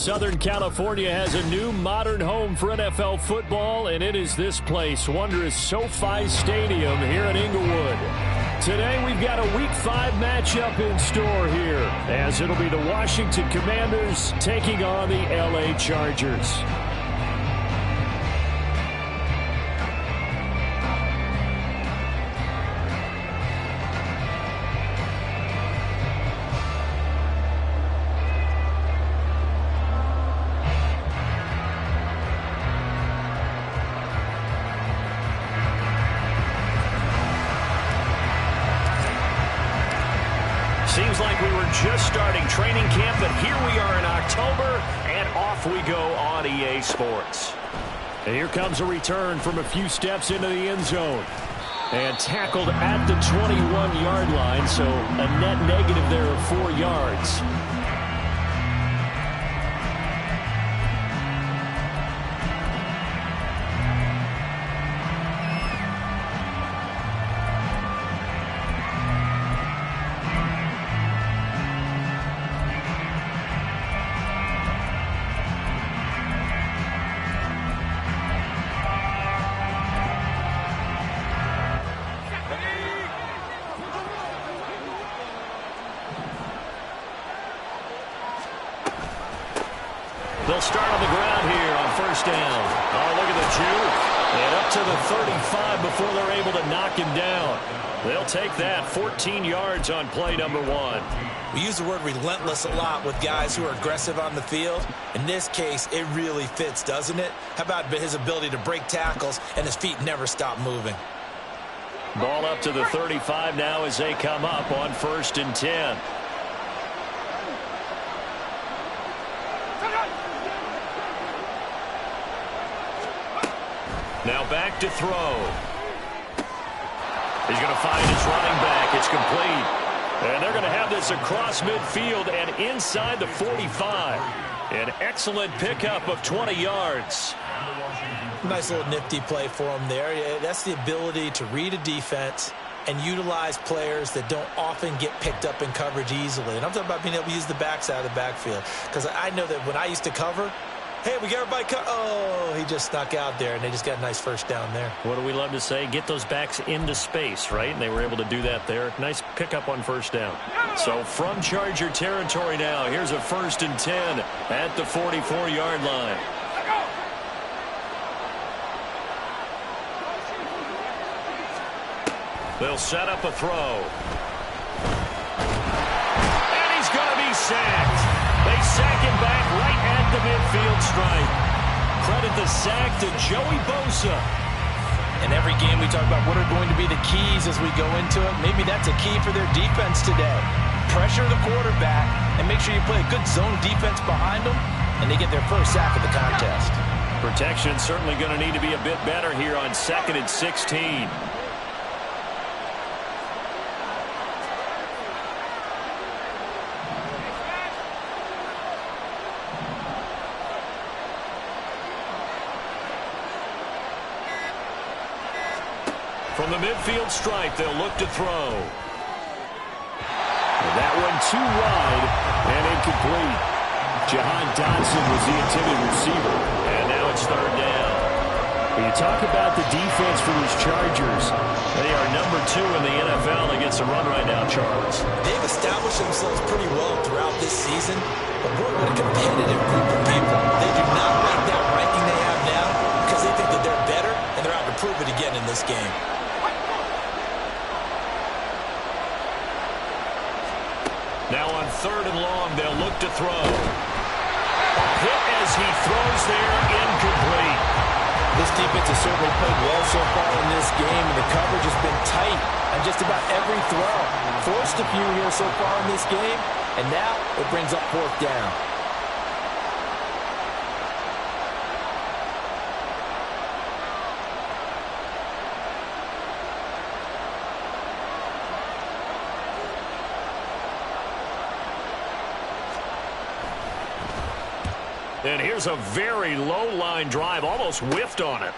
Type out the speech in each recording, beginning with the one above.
Southern California has a new modern home for NFL football, and it is this place, wondrous SoFi Stadium here in Inglewood. Today we've got a Week 5 matchup in store here, as it'll be the Washington Commanders taking on the LA Chargers. Seems like we were just starting training camp, but here we are in October, and off we go on EA Sports. And here comes a return from a few steps into the end zone. And tackled at the 21-yard line, so a net negative there of 4 yards. They'll start on the ground here on first down. Oh, look at the juke. And up to the 35 before they're able to knock him down. They'll take that 14 yards on play number 1. We use the word relentless a lot with guys who are aggressive on the field. In this case, it really fits, doesn't it? How about his ability to break tackles and his feet never stop moving? Ball up to the 35 now as they come up on first and 10. Now back to throw. He's going to find his running back. It's complete. And they're going to have this across midfield and inside the 45. An excellent pickup of 20 yards. Nice little nifty play for him there. Yeah, that's the ability to read a defense and utilize players that don't often get picked up in coverage easily. And I'm talking about being able to use the backside of the backfield. Because I know that when I used to cover, hey, we got everybody cut. Oh, he just snuck out there, and they just got a nice first down there. What do we love to say? Get those backs into space, right? And they were able to do that there. Nice pickup on first down. So from Charger territory now, here's a first and 10 at the 44-yard line. They'll set up a throw. And he's going to be sacked. They sack him back right at the midfield stripe. Credit the sack to Joey Bosa. In every game we talk about what are going to be the keys as we go into it. Maybe that's a key for their defense today. Pressure the quarterback and make sure you play a good zone defense behind them, and they get their first sack of the contest. Protection certainly going to need to be a bit better here on 2nd and 16. From the midfield stripe, they'll look to throw. And that one too wide and incomplete. Jahan Dotson was the intended receiver. And now it's third down. When you talk about the defense for these Chargers, they are number 2 in the NFL against the run right now, Charles. They've established themselves pretty well throughout this season, but we're a competitive group of people. They do not like that ranking they have now because they think that they're better, and they're out to prove it again in this game. Now on third and long, they'll look to throw. A hit as he throws there, incomplete. This defense has certainly played well so far in this game, and the coverage has been tight on just about every throw. Forced a few here so far in this game, and now it brings up fourth down. And here's a very low line drive, almost whiffed on it.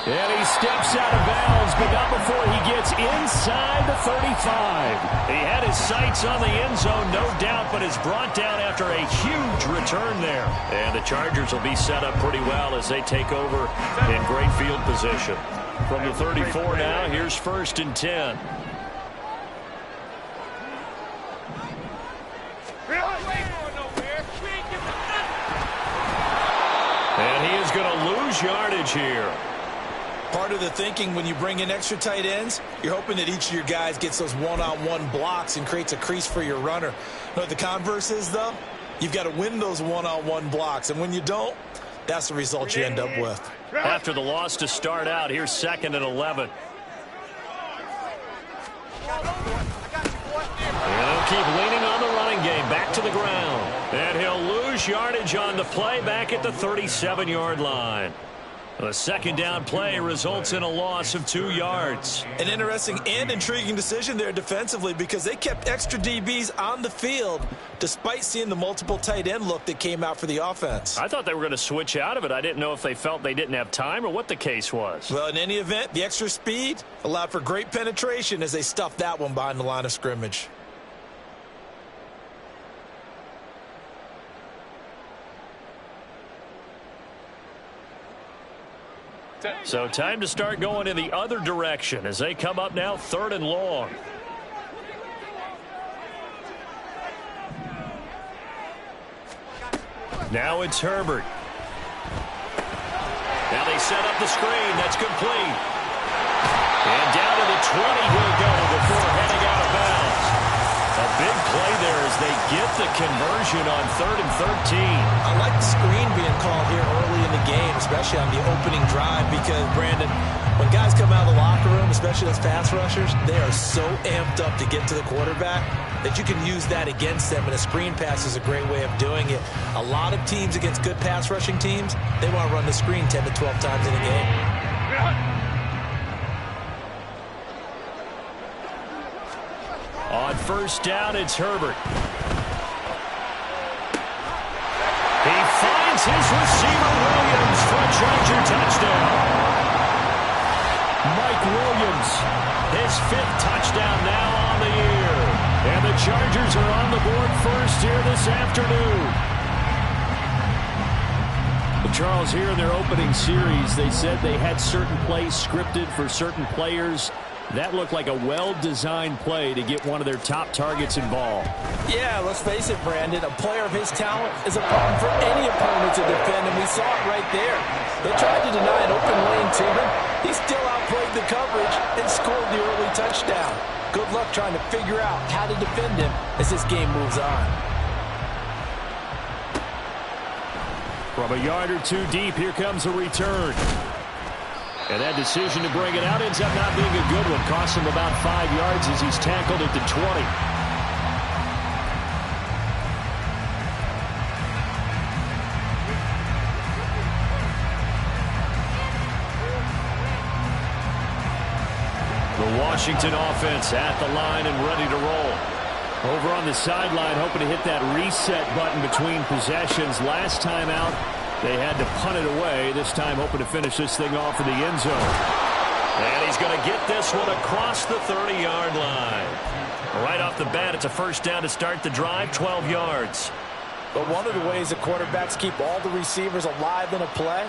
And he steps out of bounds, but not before he gets inside the 35. He had his sights on the end zone, no doubt, but is brought down after a huge return there. And the Chargers will be set up pretty well as they take over in great field position. From the 34 now, here's 1st and 10. And he is going to lose yardage here. Part of the thinking when you bring in extra tight ends, you're hoping that each of your guys gets those one-on-one blocks and creates a crease for your runner. You know what the converse is, though? You've got to win those one-on-one blocks, and when you don't, that's the result you end up with. After the loss to start out, here's 2nd and 11. And he'll keep leaning on the running game, back to the ground. And he'll lose yardage on the play back at the 37-yard line. The 2nd down play results in a loss of 2 yards. An interesting and intriguing decision there defensively because they kept extra DBs on the field despite seeing the multiple tight end look that came out for the offense. I thought they were going to switch out of it. I didn't know if they felt they didn't have time or what the case was. Well, in any event, the extra speed allowed for great penetration as they stuffed that one behind the line of scrimmage. So time to start going in the other direction as they come up now 3rd and long. Now it's Herbert. Now they set up the screen. That's complete. And down to the 20 he'll go before heading out of bounds. A big play there as they get the conversion on 3rd and 13. I like the screen being called here early in the game, especially on the opening drive, because, Brandon, when guys come out of the locker room, especially those pass rushers, they are so amped up to get to the quarterback that you can use that against them, and a screen pass is a great way of doing it. A lot of teams against good pass rushing teams, they want to run the screen 10 to 12 times in a game. On 1st down, it's Herbert. He finds his receiver, Williams, for a Charger touchdown. Mike Williams, his 5th touchdown now on the year. And the Chargers are on the board first here this afternoon. Well, Charles, here in their opening series, they said they had certain plays scripted for certain players. That looked like a well-designed play to get one of their top targets involved. Yeah, let's face it, Brandon. A player of his talent is a problem for any opponent to defend, and we saw it right there. They tried to deny an open lane to him. He still outplayed the coverage and scored the early touchdown. Good luck trying to figure out how to defend him as this game moves on. From a yard or two deep, here comes a return. And that decision to bring it out ends up not being a good one. Costs him about 5 yards as he's tackled at the 20. The Washington offense at the line and ready to roll. Over on the sideline, hoping to hit that reset button between possessions. Last time out, they had to punt it away. This time hoping to finish this thing off in the end zone. And he's going to get this one across the 30-yard line. Right off the bat, it's a 1st down to start the drive, 12 yards. But one of the ways the quarterbacks keep all the receivers alive in a play,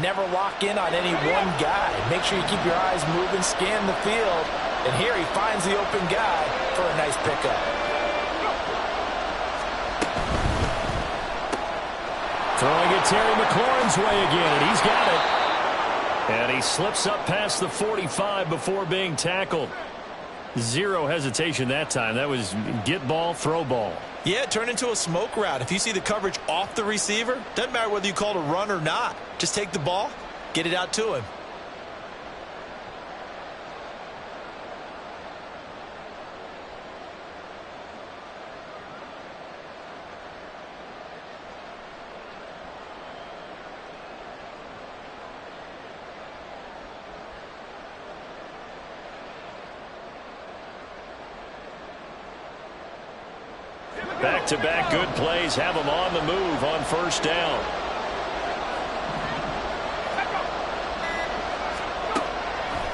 never lock in on any one guy. Make sure you keep your eyes moving, scan the field. And here he finds the open guy for a nice pickup. Throwing it Terry McLaurin's way again, and he's got it. And he slips up past the 45 before being tackled. Zero hesitation that time. That was get ball, throw ball. Yeah, it turned into a smoke route. If you see the coverage off the receiver, doesn't matter whether you call it a run or not. Just take the ball, get it out to him. Back-to-back good plays have them on the move on 1st down.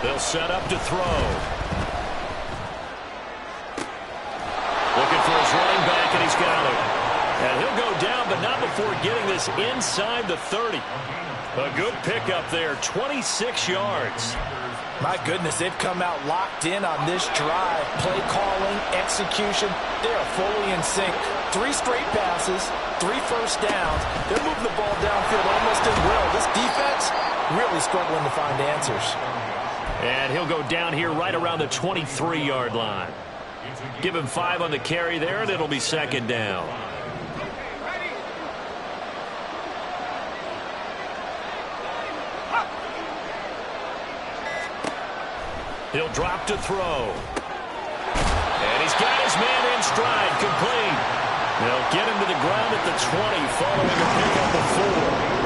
They'll set up to throw. Looking for his running back, and he's got him. And he'll go down, but not before getting this inside the 30. A good pickup there, 26 yards. My goodness, they've come out locked in on this drive. Play calling, execution, they are fully in sync. 3 straight passes, 3 first downs. They're moving the ball downfield almost at will. This defense really struggling to find answers. And he'll go down here right around the 23-yard line. Give him 5 on the carry there, and it'll be second down. He'll drop to throw. And he's got his man in stride, complete. They'll get him to the ground at the 20, following a pickup of 4.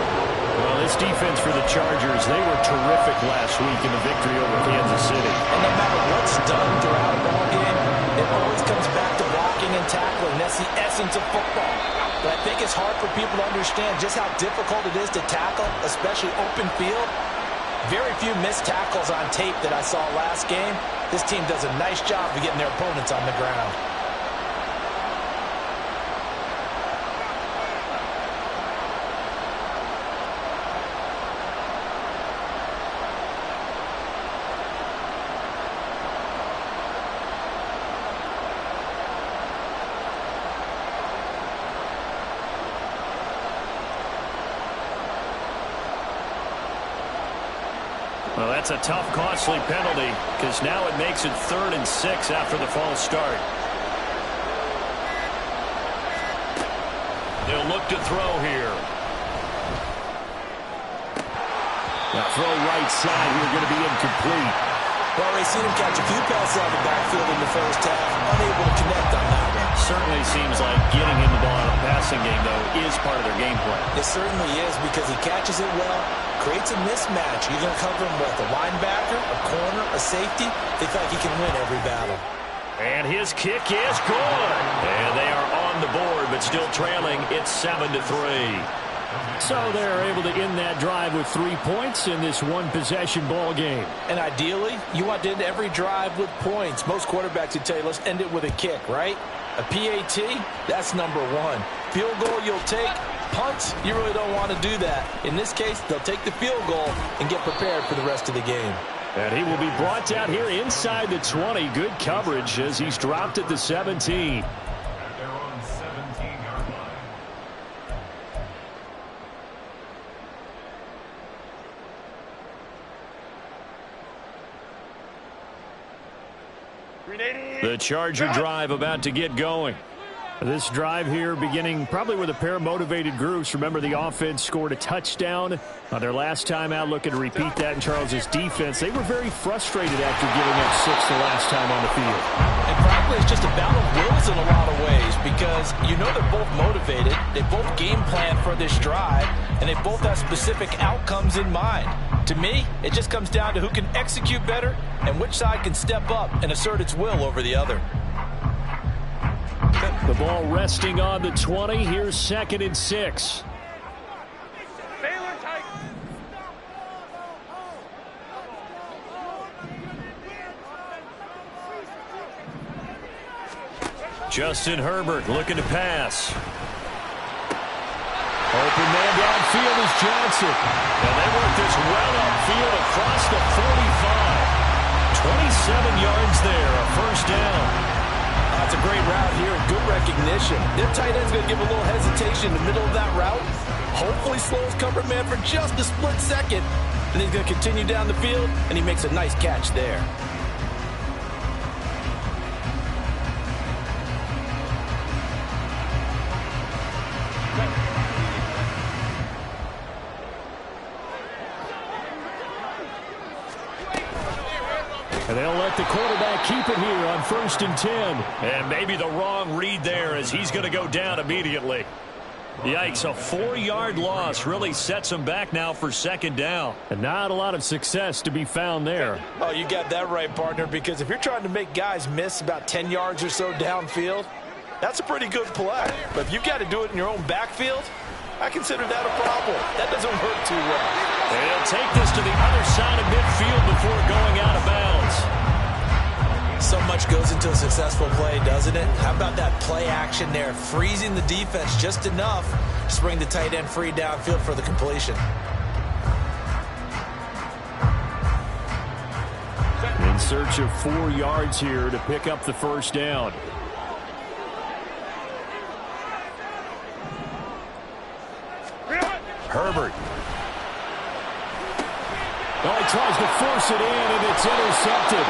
Well, this defense for the Chargers, they were terrific last week in the victory over Kansas City. And no matter what's done throughout a ball game, it always comes back to blocking and tackling. That's the essence of football. But I think it's hard for people to understand just how difficult it is to tackle, especially open field. Very few missed tackles on tape that I saw last game. This team does a nice job of getting their opponents on the ground. Well, that's a tough, costly penalty because now it makes it 3rd and 6 after the false start. They'll look to throw here. The throw right side here going to be incomplete. Well, they've seen him catch a few passes out of the backfield in the first half. Unable to connect on that one. Certainly seems like getting him the ball in a passing game, though, is part of their game plan. It certainly is because he catches it well, creates a mismatch. You're going to cover him with a linebacker, a corner, a safety. They feel like he can win every battle. And his kick is good. And they are on the board, but still trailing. It's 7-3. So they're able to end that drive with 3 points in this one-possession ball game. And ideally, you want to end every drive with points. Most quarterbacks would tell you, let's end it with a kick, right? A PAT, that's number 1. Field goal you'll take. Punts, you really don't want to do that. In this case, they'll take the field goal and get prepared for the rest of the game. And he will be brought down here inside the 20. Good coverage as he's dropped at the 17. The Charger drive about to get going. This drive here beginning probably with a pair of motivated groups. Remember, the offense scored a touchdown on their last time out, looking to repeat that in Charles's defense. They were very frustrated after giving up 6 the last time on the field. And frankly, it's just a battle of wills in a lot of ways because you know they're both motivated. They both game plan for this drive, and they both have specific outcomes in mind. To me, it just comes down to who can execute better and which side can step up and assert its will over the other. The ball resting on the 20. Here's 2nd and 6. Justin Herbert looking to pass. Open man downfield is Johnson. And they work this well upfield across the 45. 27 yards there, a first down. That's a great route here and good recognition. Their tight end's going to give a little hesitation in the middle of that route. Hopefully slows cover man for just a split second. And he's going to continue down the field, and he makes a nice catch there. And they'll let the quarterback keep it here on 1st and 10. And maybe the wrong read there as he's going to go down immediately. Yikes, a 4-yard loss really sets him back now for 2nd down. And not a lot of success to be found there. Oh, you got that right, partner, because if you're trying to make guys miss about 10 yards or so downfield, that's a pretty good play. But if you've got to do it in your own backfield, I consider that a problem. That doesn't work too well. They'll take this to the other side of midfield before going out of bounds. So much goes into a successful play, doesn't it? How about that play action there, freezing the defense just enough to bring the tight end free downfield for the completion. In search of 4 yards here to pick up the first down. Herbert. Oh, he tries to force it in, and it's intercepted.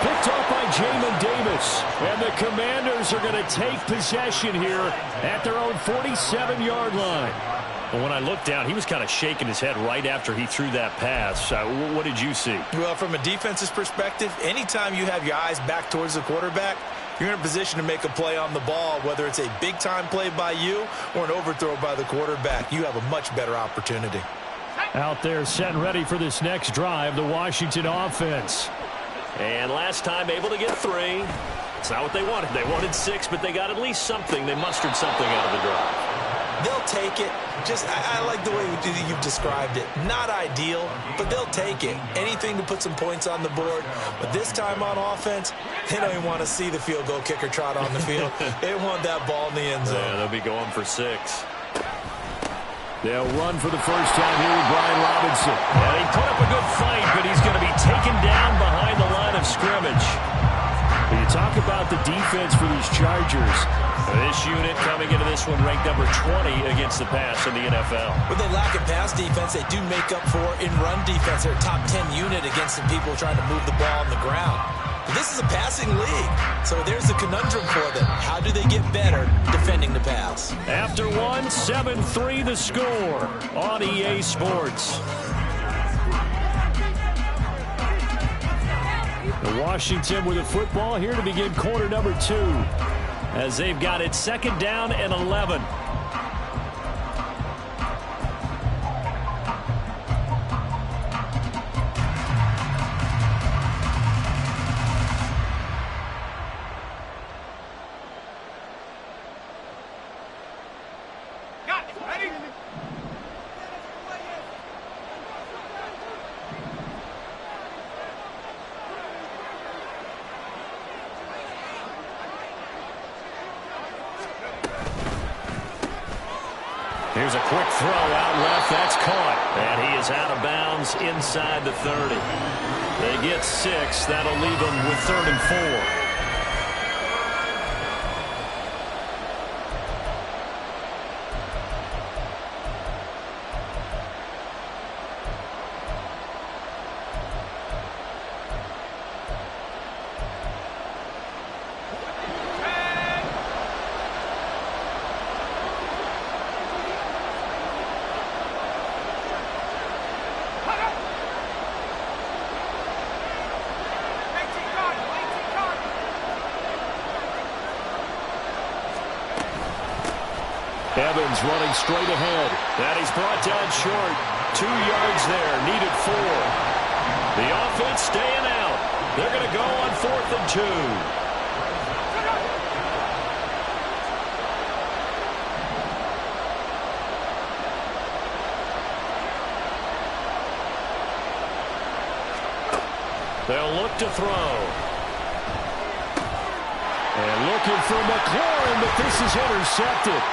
Picked off by Jamin Davis. And the Commanders are going to take possession here at their own 47-yard line. Well, when I looked down, he was kind of shaking his head right after he threw that pass. What did you see? Well, from a defense's perspective, anytime you have your eyes back towards the quarterback, you're in a position to make a play on the ball, whether it's a big-time play by you or an overthrow by the quarterback. You have a much better opportunity. Out there set and ready for this next drive, the Washington offense. And last time able to get 3. It's not what they wanted. They wanted 6, but they got at least something. They mustered something out of the drive. They'll take it. I like the way you've described it. Not ideal, but they'll take it. Anything to put some points on the board. But this time on offense, they don't even want to see the field goal kicker trot on the field. They want that ball in the end zone. Yeah, they'll be going for 6. They'll run for the first time here with Brian Robinson. And he put up a good fight, but he's going to be taken down behind the line of scrimmage. When you talk about the defense for these Chargers, this unit coming into this one ranked number 20 against the pass in the NFL. With they lack in pass defense, they do make up for in run defense. They're a top 10 unit against some people trying to move the ball on the ground. But this is a passing league, so there's the conundrum for them. How do they get better defending the pass? After 1, 7-3 the score on EA Sports. The Washington with the football here to begin quarter number 2. As they've got it 2nd down and 11. Here's a quick throw out left. That's caught. And he is out of bounds inside the 30. They get 6. That'll leave them with 3rd and 4. Evans running straight ahead. And he's brought down short. 2 yards there. Needed 4. The offense staying out. They're going to go on 4th and 2. They'll look to throw. And looking for McLaurin, but this is intercepted.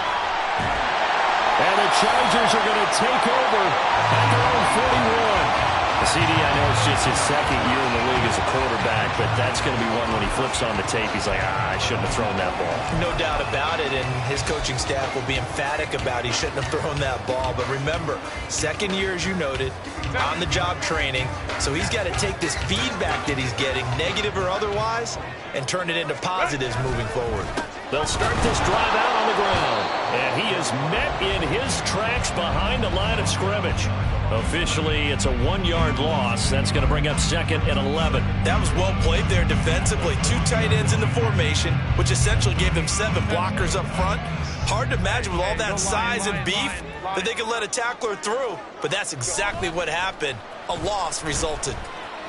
And the Chargers are going to take over at their own 41. CD, I know it's just his 2nd year in the league as a quarterback, but that's going to be one when he flips on the tape, he's like, I shouldn't have thrown that ball. No doubt about it, and his coaching staff will be emphatic about he shouldn't have thrown that ball. But remember, 2nd year, as you noted, on-the-job training, so he's got to take this feedback that he's getting, negative or otherwise, and turn it into positives moving forward. They'll start this drive out on the ground. And he is met in his tracks behind the line of scrimmage. Officially, it's a 1-yard loss. That's going to bring up 2nd and 11. That was well played there defensively. 2 tight ends in the formation, which essentially gave them 7 blockers up front. Hard to imagine with all that size and beef that they could let a tackler through. But that's exactly what happened. A loss resulted.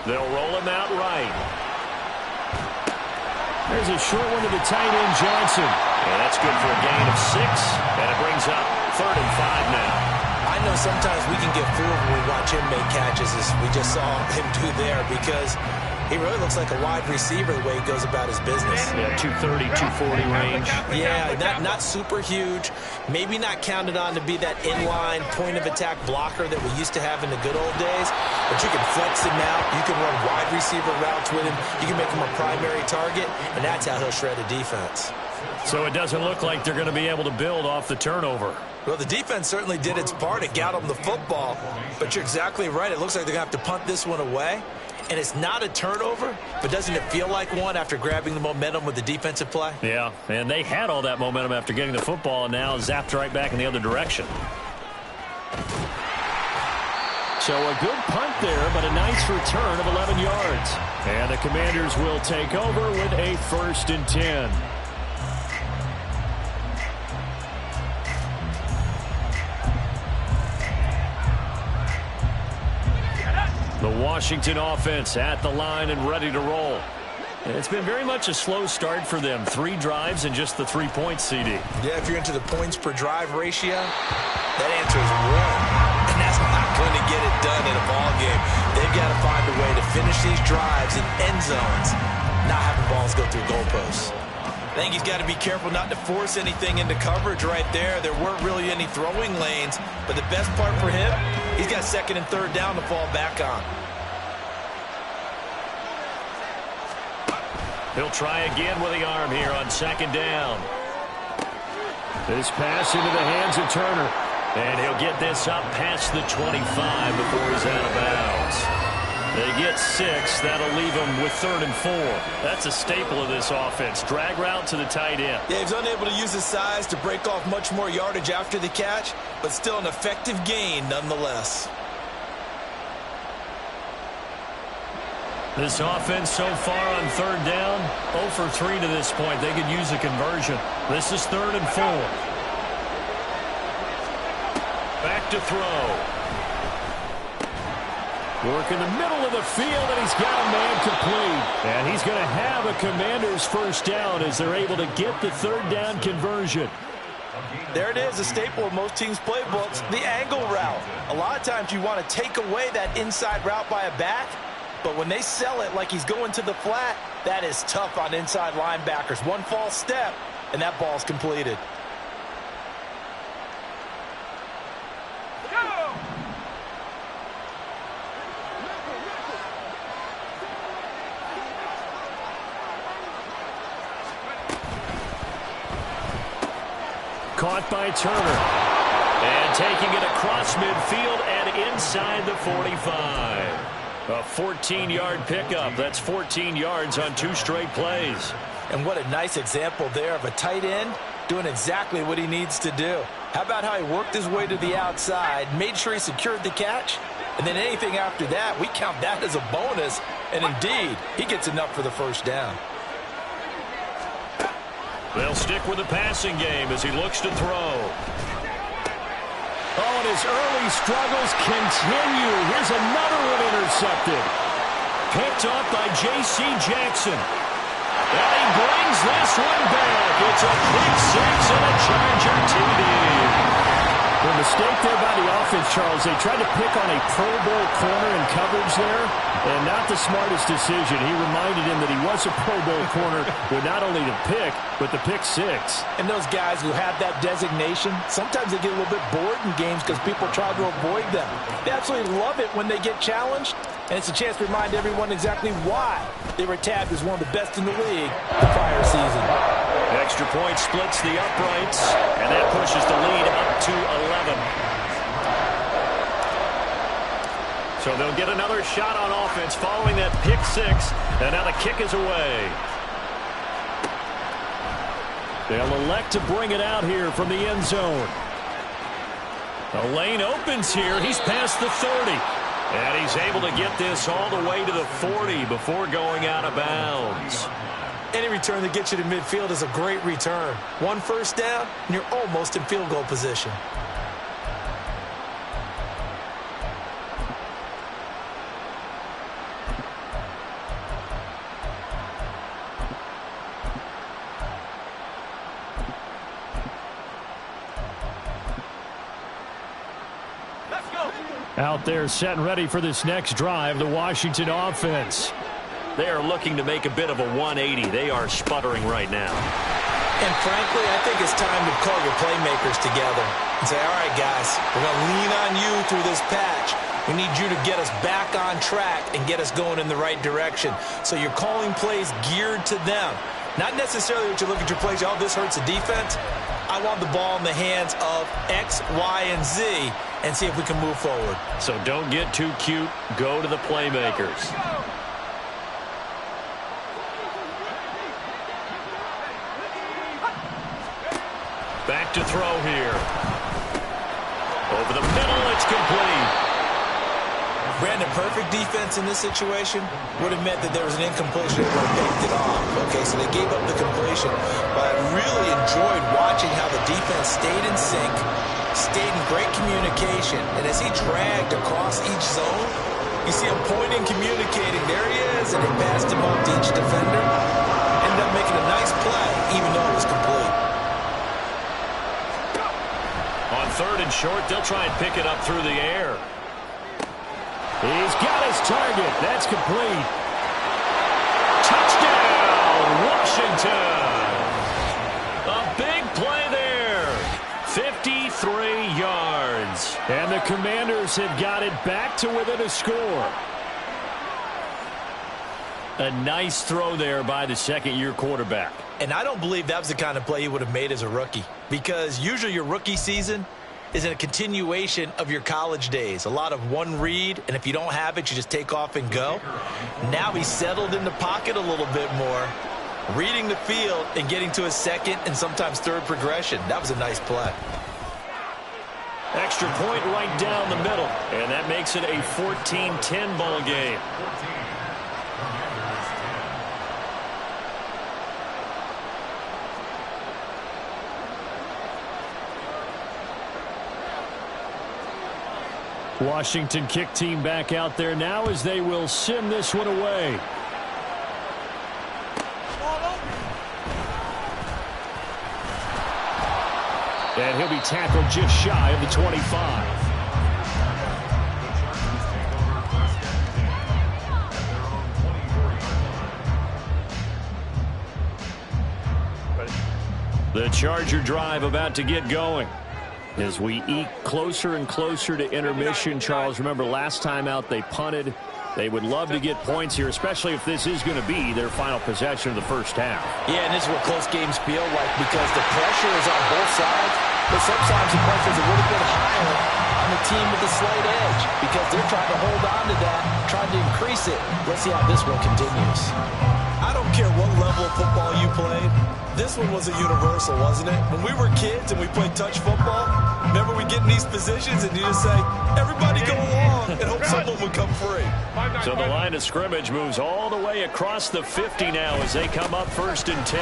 They'll roll him out right. There's a short one to the tight end, Johnson. And that's good for a gain of of 6, and it brings up 3rd and 5 now. I know sometimes we can get fooled when we watch him make catches, as we just saw him do there, because he really looks like a wide receiver the way he goes about his business. Yeah, 230, 240 range. Yeah, not super huge. Maybe not counted on to be that inline point-of-attack blocker that we used to have in the good old days, but you can flex him out. You can run wide receiver routes with him. You can make him a primary target, and that's how he'll shred a defense. So it doesn't look like they're going to be able to build off the turnover. Well, the defense certainly did its part. It got them the football, but you're exactly right. It looks like they're going to have to punt this one away. And it's not a turnover, but doesn't it feel like one after grabbing the momentum with the defensive play? Yeah, and they had all that momentum after getting the football, and now zapped right back in the other direction. So a good punt there, but a nice return of 11 yards. And the Commanders will take over with a 1st and 10. The Washington offense at the line and ready to roll. It's been very much a slow start for them. 3 drives and just the 3 points, CD. Yeah, if you're into the points per drive ratio, that answer is 1. And that's not going to get it done in a ball game. They've got to find a way to finish these drives in end zones, not having balls go through goalposts. I think he's got to be careful not to force anything into coverage right there. There weren't really any throwing lanes, but the best part for him, he's got 2nd and 3rd down to fall back on. He'll try again with the arm here on 2nd down. This pass into the hands of Turner. And he'll get this up past the 25 before he's out of bounds. They get 6. That'll leave them with 3rd and 4. That's a staple of this offense. Drag route to the tight end. Yeah, he's unable to use his size to break off much more yardage after the catch, but still an effective gain nonetheless. This offense so far on 3rd down, 0 for 3 to this point. They could use a conversion. This is 3rd and 4. Back to throw. Work in the middle of the field, and he's got a man complete. And he's going to have a Commander's 1st down as they're able to get the 3rd down conversion. There it is, a staple of most teams' playbooks, the angle route. A lot of times you want to take away that inside route by a back, but when they sell it like he's going to the flat, that is tough on inside linebackers. One false step, and that ball's completed. Caught by Turner. And taking it across midfield and inside the 45. A 14-yard pickup. That's 14 yards on 2 straight plays. And what a nice example there of a tight end doing exactly what he needs to do. How about how he worked his way to the outside, made sure he secured the catch, and then anything after that, we count that as a bonus. And indeed, he gets enough for the 1st down. They'll stick with the passing game as he looks to throw. Oh, and his early struggles continue. Here's another one intercepted. Picked up by J.C. Jackson. And he brings this one back. It's a quick 6 and a Charger TD. The mistake there by the offense, Charles, they tried to pick on a Pro Bowl corner in coverage there, and not the smartest decision. He reminded him that he was a Pro Bowl corner with not only the pick, but the pick 6. And those guys who have that designation, sometimes they get a little bit bored in games because people try to avoid them. They absolutely love it when they get challenged, and it's a chance to remind everyone exactly why they were tabbed as one of the best in the league the prior season. Extra point splits the uprights, and that pushes the lead up to 11. So they'll get another shot on offense following that pick 6, and now the kick is away. They'll elect to bring it out here from the end zone. The lane opens here. He's past the 30. And he's able to get this all the way to the 40 before going out of bounds. Any return that gets you to midfield is a great return. 1 1st down, and you're almost in field goal position. Out there set and ready for this next drive, the Washington offense. They are looking to make a bit of a 180. They are sputtering right now. And frankly, I think it's time to call your playmakers together and say, all right, guys, we're going to lean on you through this patch. We need you to get us back on track and get us going in the right direction. So you're calling plays geared to them. Not necessarily that you look at your plays, oh, this hurts the defense. I want the ball in the hands of X, Y, and Z and see if we can move forward. So don't get too cute. Go to the playmakers. Back to throw here. Over the middle, it's complete. Brandon, perfect defense in this situation would have meant that there was an incompletion that would have picked it off. Okay, so they gave up the completion. But I really enjoyed watching how the defense stayed in sync, stayed in great communication. And as he dragged across each zone, you see him pointing, communicating. There he is, and they passed him up to each defender. Ended up making a nice play, even though it was complete. On third and short, they'll try and pick it up through the air. He's got his target. That's complete. Touchdown, Washington. A big play there. 53 yards. And the Commanders have got it back to within a score. A nice throw there by the second-year quarterback. And I don't believe that was the kind of play he would have made as a rookie, because usually your rookie season is a continuation of your college days. A lot of one read, and if you don't have it, you just take off and go. Now he's settled in the pocket a little bit more, reading the field and getting to his second and sometimes third progression. That was a nice play. Extra point right down the middle, and that makes it a 14-10 ball game. Washington kick team back out there now as they will send this one away. And he'll be tackled just shy of the 25. The Charger drive about to get going. As we eke closer and closer to intermission, Charles, remember last time out they punted. They would love to get points here, especially if this is going to be their final possession of the first half. Yeah, and this is what close games feel like, because the pressure is on both sides, but sometimes the pressure is a little bit higher on the team with the slight edge, because they're trying to hold on to that, trying to increase it. Let's see how this one continues. I don't care what level of football you played. This one was a universal, wasn't it? When we were kids and we played touch football, remember we get in these positions and you just say, everybody go along, and hope someone would come free. So the line of scrimmage moves all the way across the 50 now as they come up 1st and 10.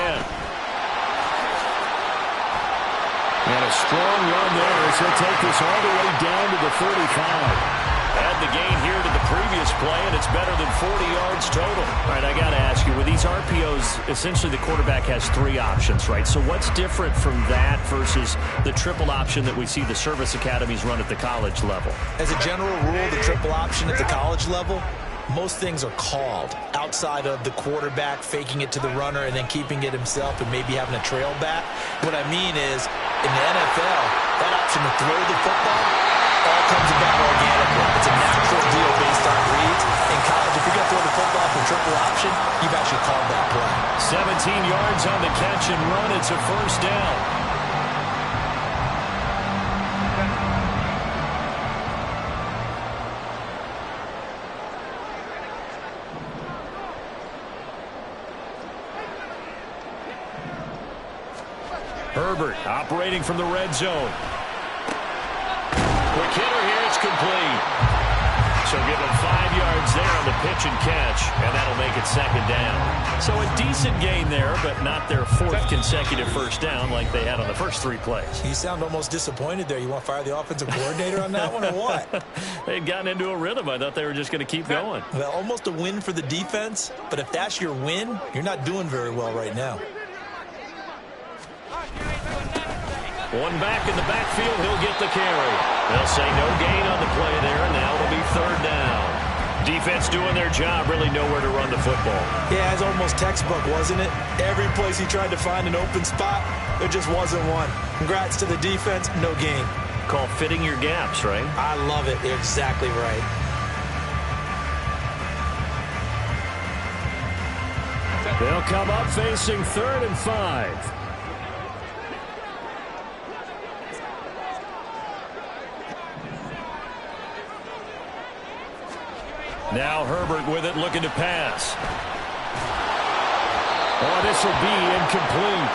And a strong run there as he'll take this all the way down to the 45. Add the gain here to the previous play, and it's better than 40 yards total. All right, I got to ask you, with these RPOs, essentially the quarterback has 3 options, right? So what's different from that versus the triple option that we see the service academies run at the college level? As a general rule, the triple option at the college level, most things are called outside of the quarterback faking it to the runner and then keeping it himself and maybe having a trail back. What I mean is, in the NFL, that option to throw the football all comes about organically. It's a natural deal based on reads. In college, if you're going to throw the football for triple option, you've actually called that play. 17 yards on the catch and run. It's a first down. Herbert operating from the red zone. Quick hitter here, it's complete. So give him 5 yards there on the pitch and catch, and that'll make it 2nd down. So a decent gain there, but not their 4th consecutive first down like they had on the first 3 plays. You sound almost disappointed there. You want to fire the offensive coordinator on that one or what? They'd gotten into a rhythm. I thought they were just going to keep going. Well, almost a win for the defense, but if that's your win, you're not doing very well right now. One back in the backfield, he'll get the carry. They'll say no gain on the play there, and now it'll be third down. Defense doing their job, really nowhere to run the football. Yeah, it's almost textbook, wasn't it? Every place he tried to find an open spot, there just wasn't one. Congrats to the defense, no gain. Call fitting your gaps, right? I love it. You're exactly right. They'll come up facing 3rd and 5. Now Herbert with it, looking to pass. Oh, this will be incomplete.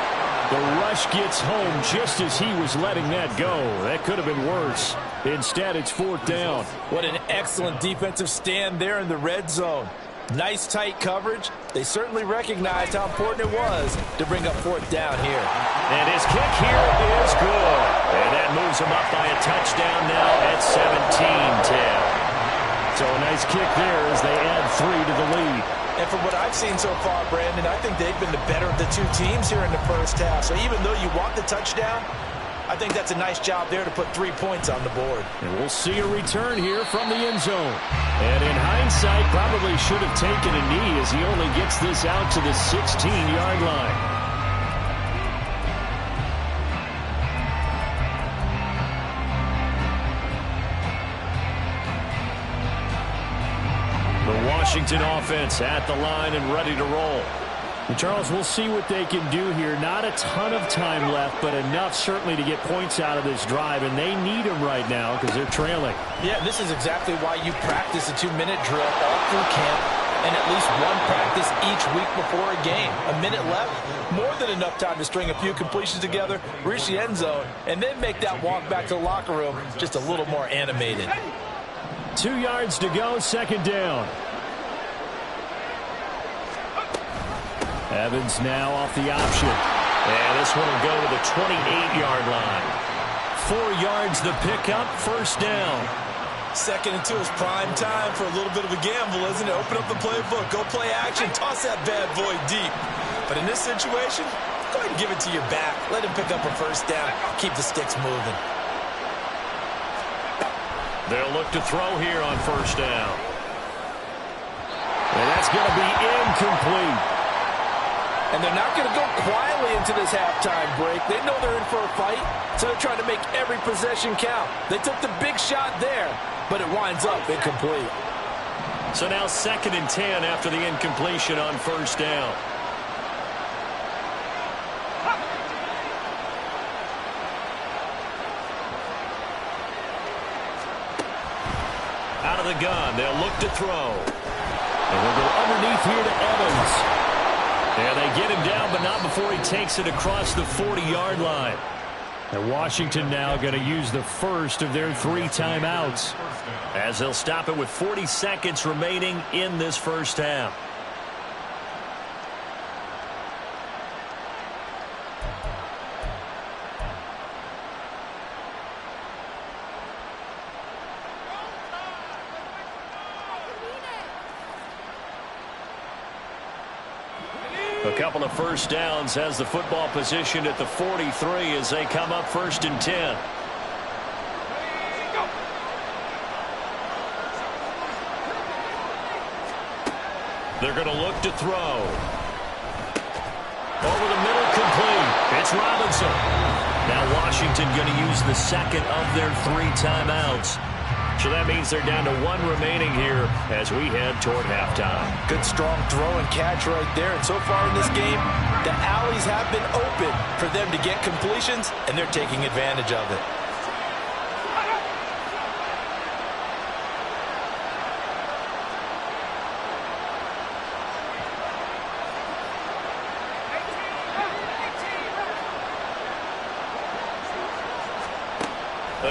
The rush gets home just as he was letting that go. That could have been worse. Instead, it's 4th down. What an excellent defensive stand there in the red zone. Nice tight coverage. They certainly recognized how important it was to bring up 4th down here. And his kick here is good. And that moves him up by a touchdown now at 17-10. So a nice kick there as they add 3 to the lead. And from what I've seen so far, Brandon, I think they've been the better of the two teams here in the first half. So even though you want the touchdown, I think that's a nice job there to put 3 points on the board. And we'll see a return here from the end zone. And in hindsight, probably should have taken a knee as he only gets this out to the 16-yard line. Washington offense at the line and ready to roll. And Charles, we'll see what they can do here. Not a ton of time left, but enough certainly to get points out of this drive, and they need them right now because they're trailing. Yeah, this is exactly why you practice a 2-minute drill all through camp and at least one practice each week before a game. A minute left, more than enough time to string a few completions together, reach the end zone, and then make that walk back to the locker room just a little more animated. 2 yards to go, 2nd down. Evans now off the option. And this one will go to the 28-yard line. 4 yards the pickup, 1st down. 2nd and 2 is prime time for a little bit of a gamble, isn't it? Open up the playbook, go play action, toss that bad boy deep. But in this situation, go ahead and give it to your back. Let him pick up a 1st down. Keep the sticks moving. They'll look to throw here on 1st down. And that's going to be incomplete. And they're not going to go quietly into this halftime break. They know they're in for a fight, so they're trying to make every possession count. They took the big shot there, but it winds up incomplete. So now 2nd and 10 after the incompletion on 1st down. Out of the gun, they'll look to throw. And they'll go underneath here to Evans. And they get him down, but not before he takes it across the 40-yard line. And Washington now going to use the first of their 3 timeouts, as they'll stop it with 40 seconds remaining in this first half. A couple of 1st downs has the football positioned at the 43 as they come up 1st and 10. They're going to look to throw. Over the middle, complete. It's Robinson. Now Washington going to use the 2nd of their 3 timeouts. So that means they're down to 1 remaining here as we head toward halftime. Good strong throw and catch right there. And so far in this game, the alleys have been open for them to get completions, and they're taking advantage of it.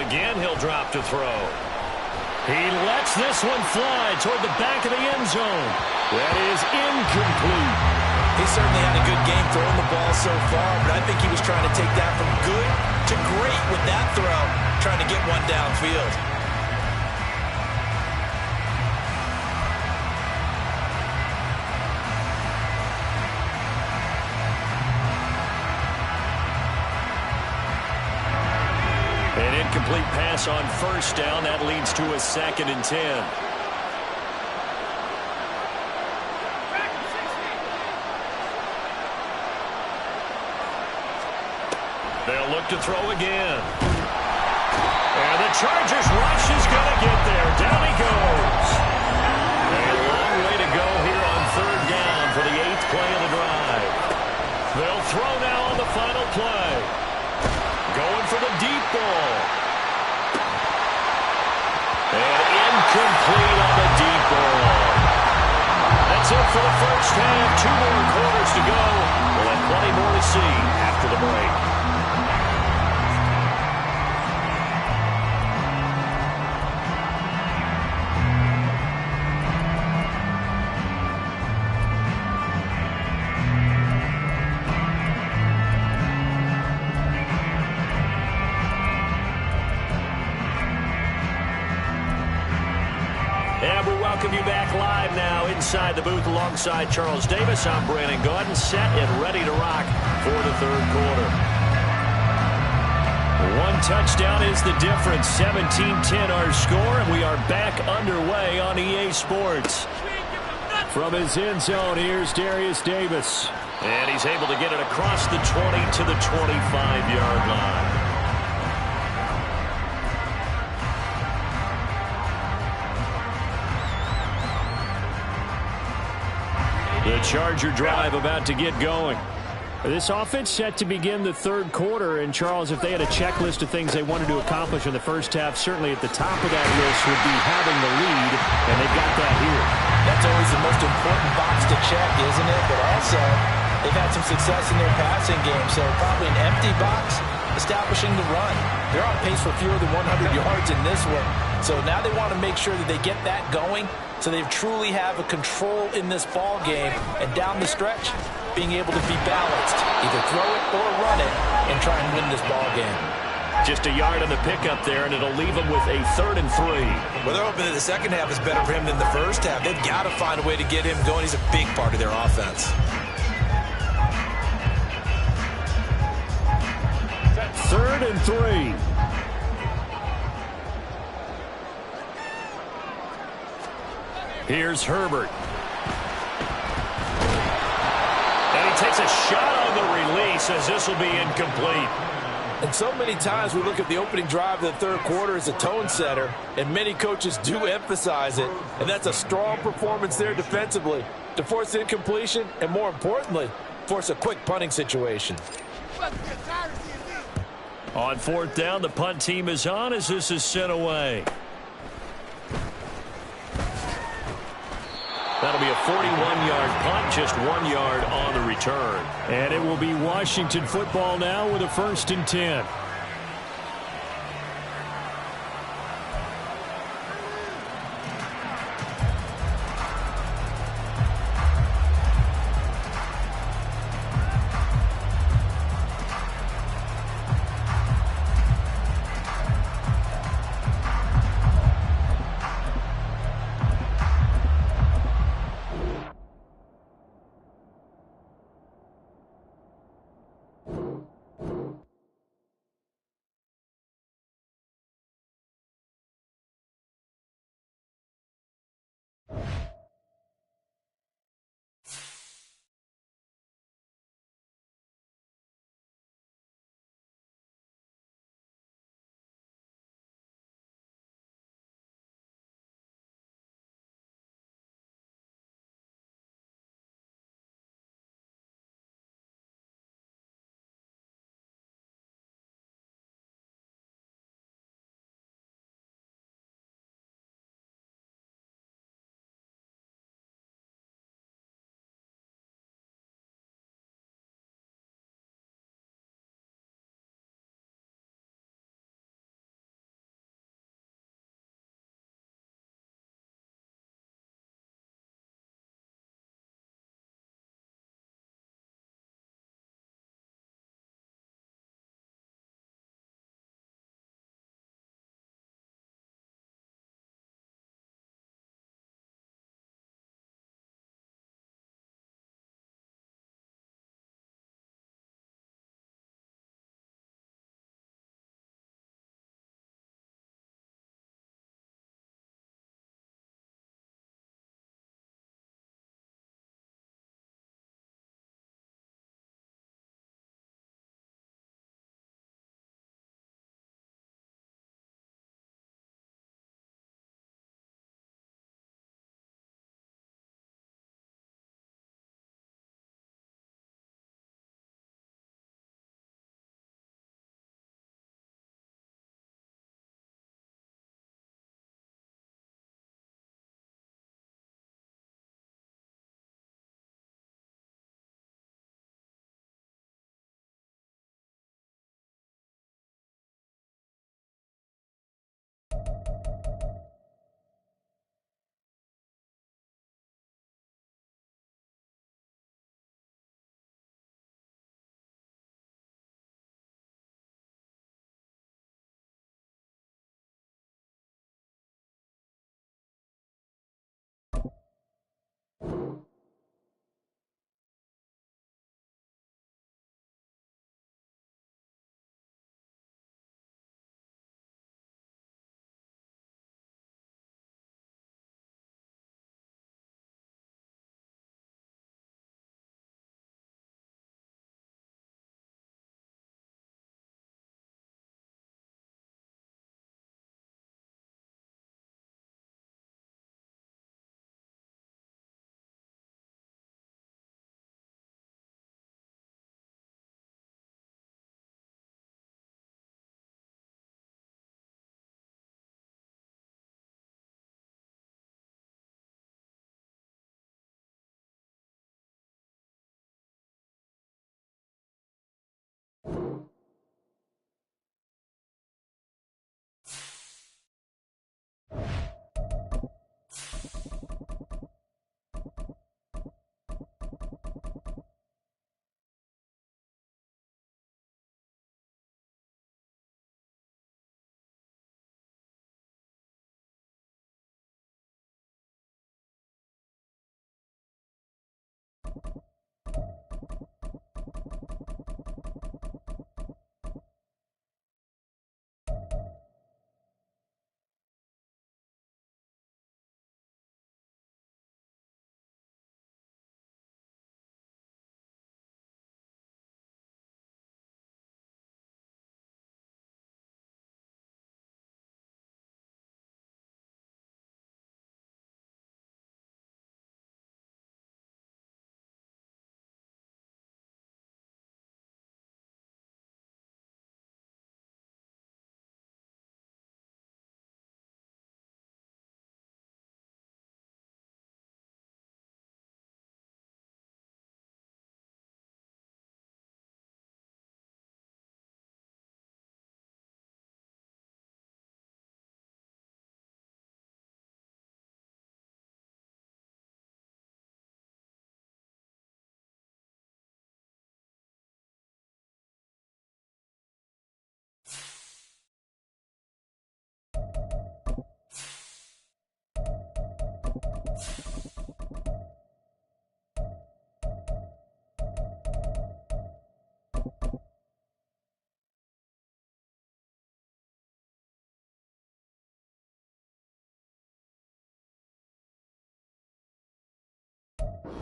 Again, he'll drop to throw. He lets this one fly toward the back of the end zone. That is incomplete. He certainly had a good game throwing the ball so far, but I think he was trying to take that from good to great with that throw, trying to get one downfield. An incomplete pass on first down. That leads to a 2nd and 10. They'll look to throw again. And the Chargers rush is going to get there. Down he goes. A long way to go here on 3rd down for the 8th play of the drive. They'll throw now on the final play. Going for the deep ball. And incomplete on the deep ball. That's it for the first half. 2 more quarters to go. We'll have plenty more to see after the break. And we welcome you back live now inside the booth alongside Charles Davis. I'm Brandon Gaudin, set and ready to rock for the 3rd quarter. 1 touchdown is the difference. 17-10 our score, and we are back underway on EA Sports. From his end zone, here's Darius Davis. And he's able to get it across the 20 to the 25-yard line. The Charger drive about to get going. This offense set to begin the 3rd quarter, and Charles, if they had a checklist of things they wanted to accomplish in the first half, certainly at the top of that list would be having the lead, and they've got that here. That's always the most important box to check, isn't it? But also, they've had some success in their passing game, so probably an empty box, establishing the run. They're on pace for fewer than 100 yards in this one, so now they want to make sure that they get that going, so they truly have a control in this ball game, and down the stretch, being able to be balanced, either throw it or run it, and try and win this ball game. Just a yard on the pickup there, and it'll leave them with a 3rd and 3. Well, they're hoping that the second half is better for him than the first half. They've got to find a way to get him going. He's a big part of their offense. 3rd and 3. Here's Herbert. And he takes a shot on the release as this will be incomplete. And so many times we look at the opening drive of the 3rd quarter as a tone setter, and many coaches do emphasize it. And that's a strong performance there defensively to force incompletion and, more importantly, force a quick punting situation. On 4th down, the punt team is on as this is sent away. That'll be a 41-yard punt, just 1 yard on the return. And it will be Washington football now with a 1st and 10.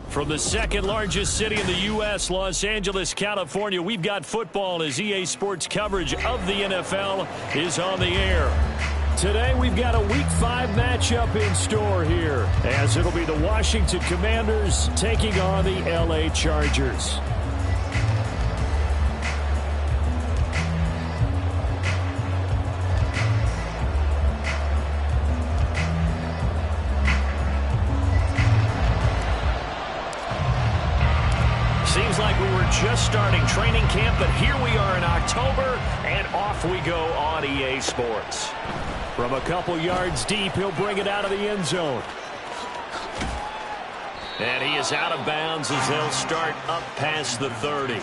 From the second largest city in the U.S., Los Angeles, California, we've got football as EA Sports coverage of the NFL is on the air. Today, we've got a Week 5 matchup in store here, as it'll be the Washington Commanders taking on the LA Chargers. Seems like we were just starting training camp, but here we are in October, and off we go on EA Sports. From a couple yards deep, he'll bring it out of the end zone. And he is out of bounds as they'll start up past the 30.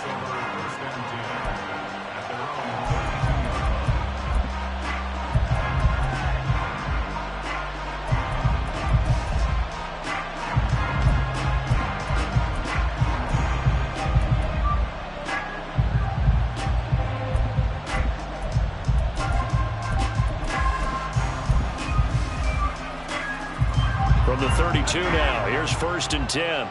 From the 32 now, here's 1st and 10.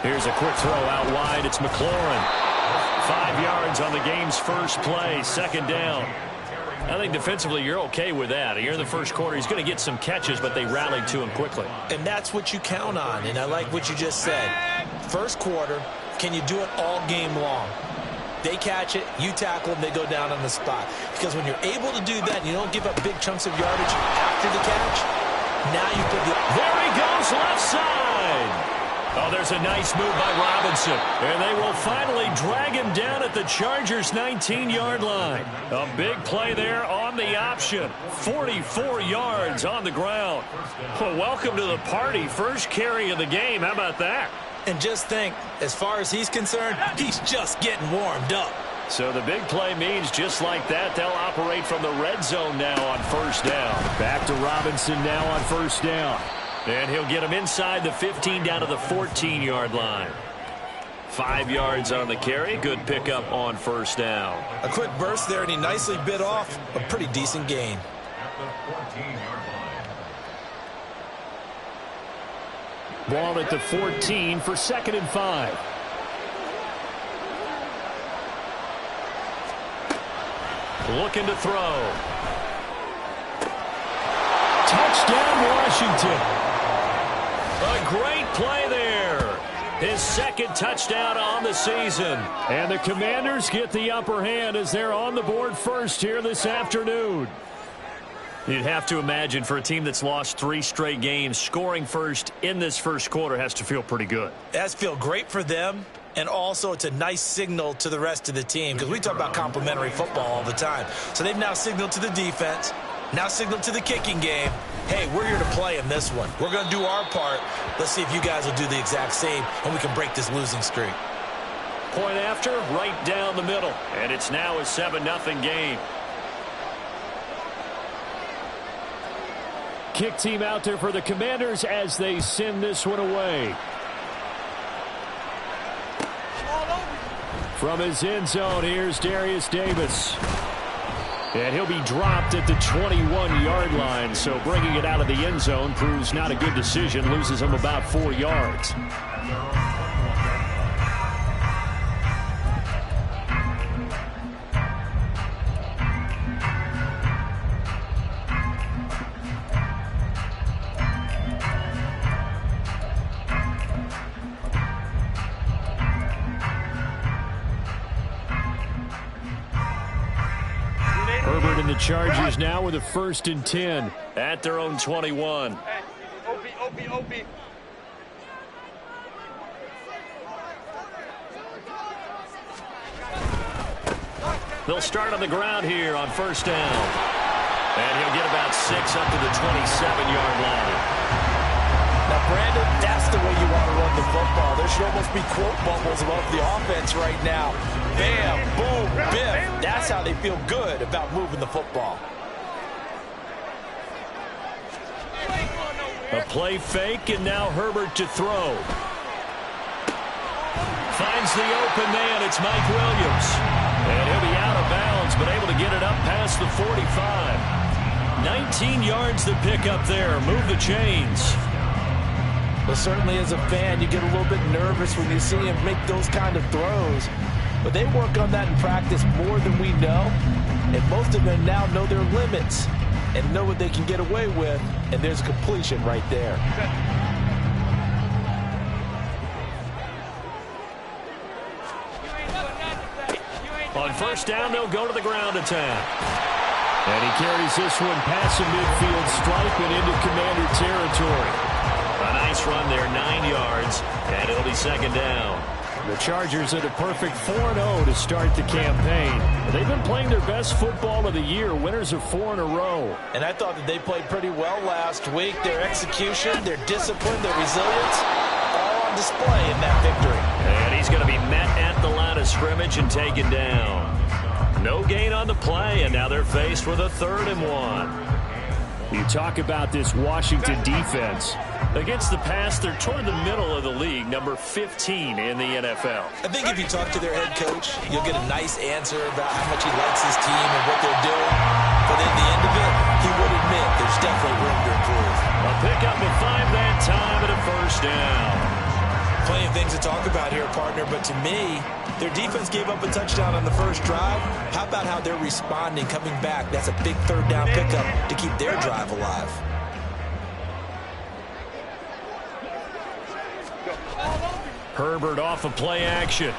Here's a quick throw out wide. It's McLaurin. 5 yards on the game's first play, 2nd down. I think defensively you're okay with that. Here in the first quarter, he's going to get some catches, but they rallied to him quickly. And that's what you count on, and I like what you just said. First quarter, can you do it all game long? They catch it, you tackle them, they go down on the spot. Because when you're able to do that, you don't give up big chunks of yardage after the catch. Now you put the... There he goes, left side. Oh, there's a nice move by Robinson. And they will finally drag him down at the Chargers' 19-yard line. A big play there on the option. 44 yards on the ground. Well, welcome to the party. First carry of the game. How about that? And just think, as far as he's concerned, he's just getting warmed up. So the big play means just like that, they'll operate from the red zone now on 1st down. Back to Robinson now on 1st down. And he'll get him inside the 15 down to the 14-yard line. 5 yards on the carry. Good pickup on 1st down. A quick burst there, and he nicely bit off a pretty decent gain. Ball at the 14 for 2nd and 5. Looking to throw. Touchdown, Washington. A great play there. His 2nd touchdown on the season. And the Commanders get the upper hand as they're on the board first here this afternoon. You'd have to imagine for a team that's lost 3 straight games, scoring first in this first quarter has to feel pretty good. It has to feel great for them, and also it's a nice signal to the rest of the team, because we talk about complimentary football all the time. So they've now signaled to the defense, now signaled to the kicking game, hey, we're here to play in this one. We're going to do our part. Let's see if you guys will do the exact same, and we can break this losing streak. Point after, right down the middle, and it's now a 7-0 game. Kick team out there for the Commanders as they send this one away. From his end zone, here's Darius Davis. And he'll be dropped at the 21-yard line, so bringing it out of the end zone proves not a good decision, loses him about 4 yards. Herbert and the Chargers now with a 1st and 10 at their own 21. They'll start on the ground here on 1st down. And he'll get about 6 up to the 27-yard line. Now, Brandon, that's the way you want to run the football. There should almost be quote bubbles above the offense right now. Bam, boom, biff. That's how they feel good about moving the football. A play fake, and now Herbert to throw. Finds the open man. It's Mike Williams. And he'll be out of bounds been able to get it up past the 45. 19 yards to pick up there. Move the chains. Well, certainly as a fan, you get a little bit nervous when you see him make those kind of throws. But they work on that in practice more than we know. And most of them now know their limits and know what they can get away with. And there's a completion right there. On first down, they'll go to the ground attack. And he carries this one past the midfield stripe and into Commander territory. A nice run there, 9 yards, and it'll be second down. The Chargers at a perfect 4-0 to start the campaign. They've been playing their best football of the year. Winners of 4 in a row. And I thought that they played pretty well last week. Their execution, their discipline, their resilience, all on display in that victory. And he's going to be met at the line of scrimmage and taken down. No gain on the play, and now they're faced with a 3rd and 1. You talk about this Washington defense. Against the pass, they're toward the middle of the league, number 15 in the NFL. I think if you talk to their head coach, you'll get a nice answer about how much he likes his team and what they're doing. But at the end of it, he would admit there's definitely room to improve. A pickup of 5 that time and a first down. Plenty of things to talk about here, partner, but to me, their defense gave up a touchdown on the first drive. How about how they're responding, coming back? That's a big 3rd down pickup to keep their drive alive. Herbert off of play action.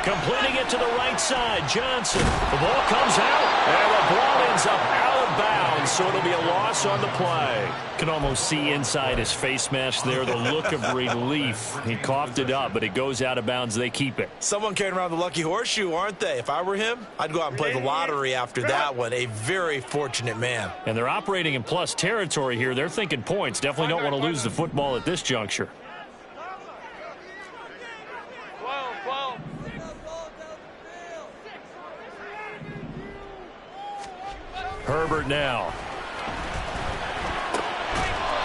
Completing it to the right side. Johnson. The ball comes out, and the ball ends up out of bounds, so it'll be a loss on the play. Can almost see inside his face mask there the look of relief. He coughed it up, but it goes out of bounds. They keep it. Someone carrying around the lucky horseshoe, aren't they? If I were him, I'd go out and play the lottery after that one. A very fortunate man. And they're operating in plus territory here. They're thinking points. Definitely don't want to lose the football at this juncture. Herbert now.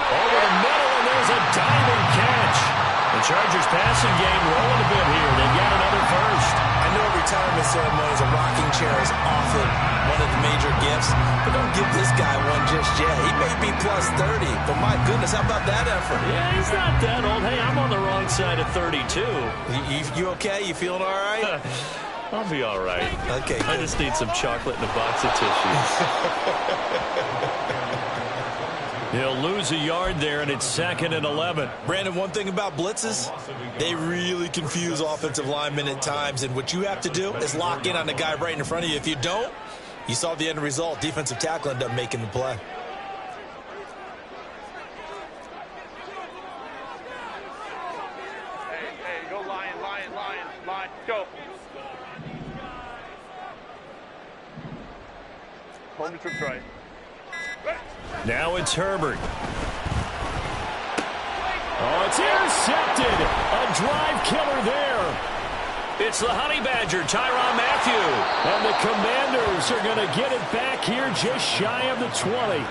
Over the middle, and there's a diving catch. The Chargers passing game rolling a bit here. They've got another first. I know retirement ceremonies, a rocking chair is often one of the major gifts, but don't give this guy one just yet. He may be plus 30, but my goodness, how about that effort? Yeah, he's not that old. Hey, I'm on the wrong side of 32. You okay? You feeling all right? I'll be all right. Okay, I just need some chocolate and a box of tissues. He'll lose a yard there, and it's 2nd and 11. Brandon, one thing about blitzes, they really confuse offensive linemen at times, and what you have to do is lock in on the guy right in front of you. If you don't, you saw the end result. Defensive tackle ended up making the play. Hey, go Lion, go. Home to trip right. Now it's Herbert. Oh, it's intercepted. A drive killer there. It's the Honey Badger, Tyrann Mathieu. And the Commanders are going to get it back here just shy of the 20.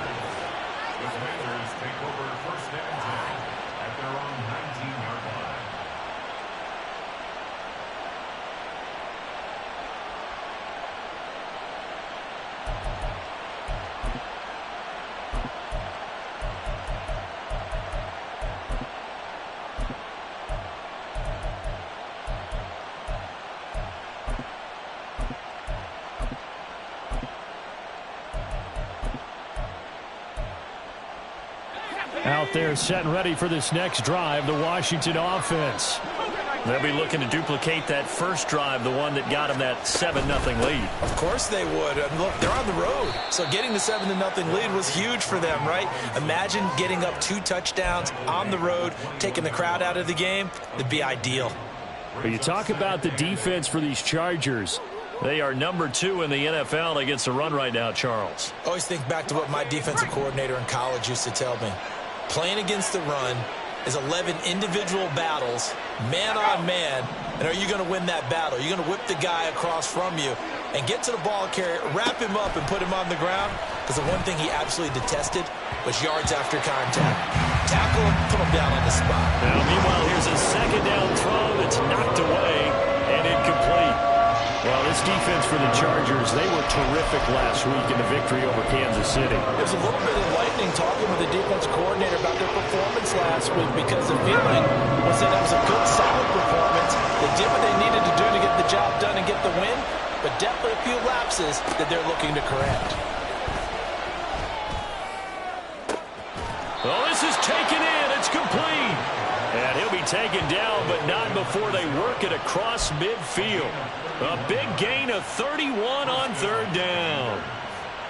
Out there set and ready for this next drive, the Washington offense. They'll be looking to duplicate that first drive, the one that got them that 7-0 lead. Of course they would. And look, they're on the road. So getting the 7-0 lead was huge for them, right? Imagine getting up 2 touchdowns on the road, taking the crowd out of the game. It'd be ideal. But you talk about the defense for these Chargers. They are number 2 in the NFL against the run right now, Charles. Always think back to what my defensive coordinator in college used to tell me. Playing against the run is 11 individual battles, man on man, and are you going to win that battle? You're going to whip the guy across from you and get to the ball carrier, wrap him up, and put him on the ground, because the one thing he absolutely detested was yards after contact. Tackle him, put him down on the spot. Now, meanwhile, here's a second down throw that's knocked away and incomplete. Well, this defense for for the Chargers. They were terrific last week in the victory over Kansas City. It was a little bit enlightening talking with the defense coordinator about their performance last week because the feeling was that it was a good, solid performance. They did what they needed to do to get the job done and get the win, but definitely a few lapses that they're looking to correct. Oh, this is taken in. It's complete. And he'll be taken down, but not before they work it across midfield. A big gain of 31 on third down.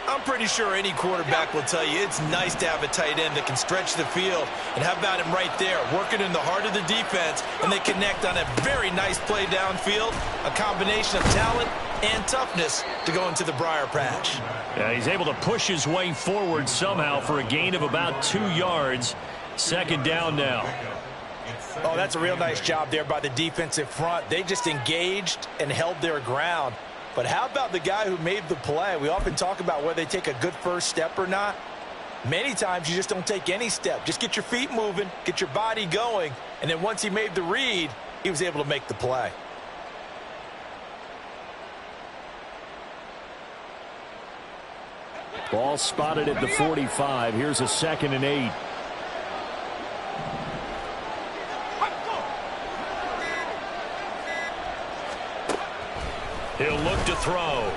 I'm pretty sure any quarterback will tell you it's nice to have a tight end that can stretch the field. And how about him right there, working in the heart of the defense, and they connect on a very nice play downfield, a combination of talent and toughness to go into the briar patch. Yeah, he's able to push his way forward somehow for a gain of about 2 yards. Second down now. Oh, that's a real nice job there by the defensive front. They just engaged and held their ground. But how about the guy who made the play? We often talk about whether they take a good first step or not. Many times you just don't take any step. Just get your feet moving, get your body going, and then once he made the read, he was able to make the play. Ball spotted at the 45. Here's a 2nd and 8. He'll look to throw.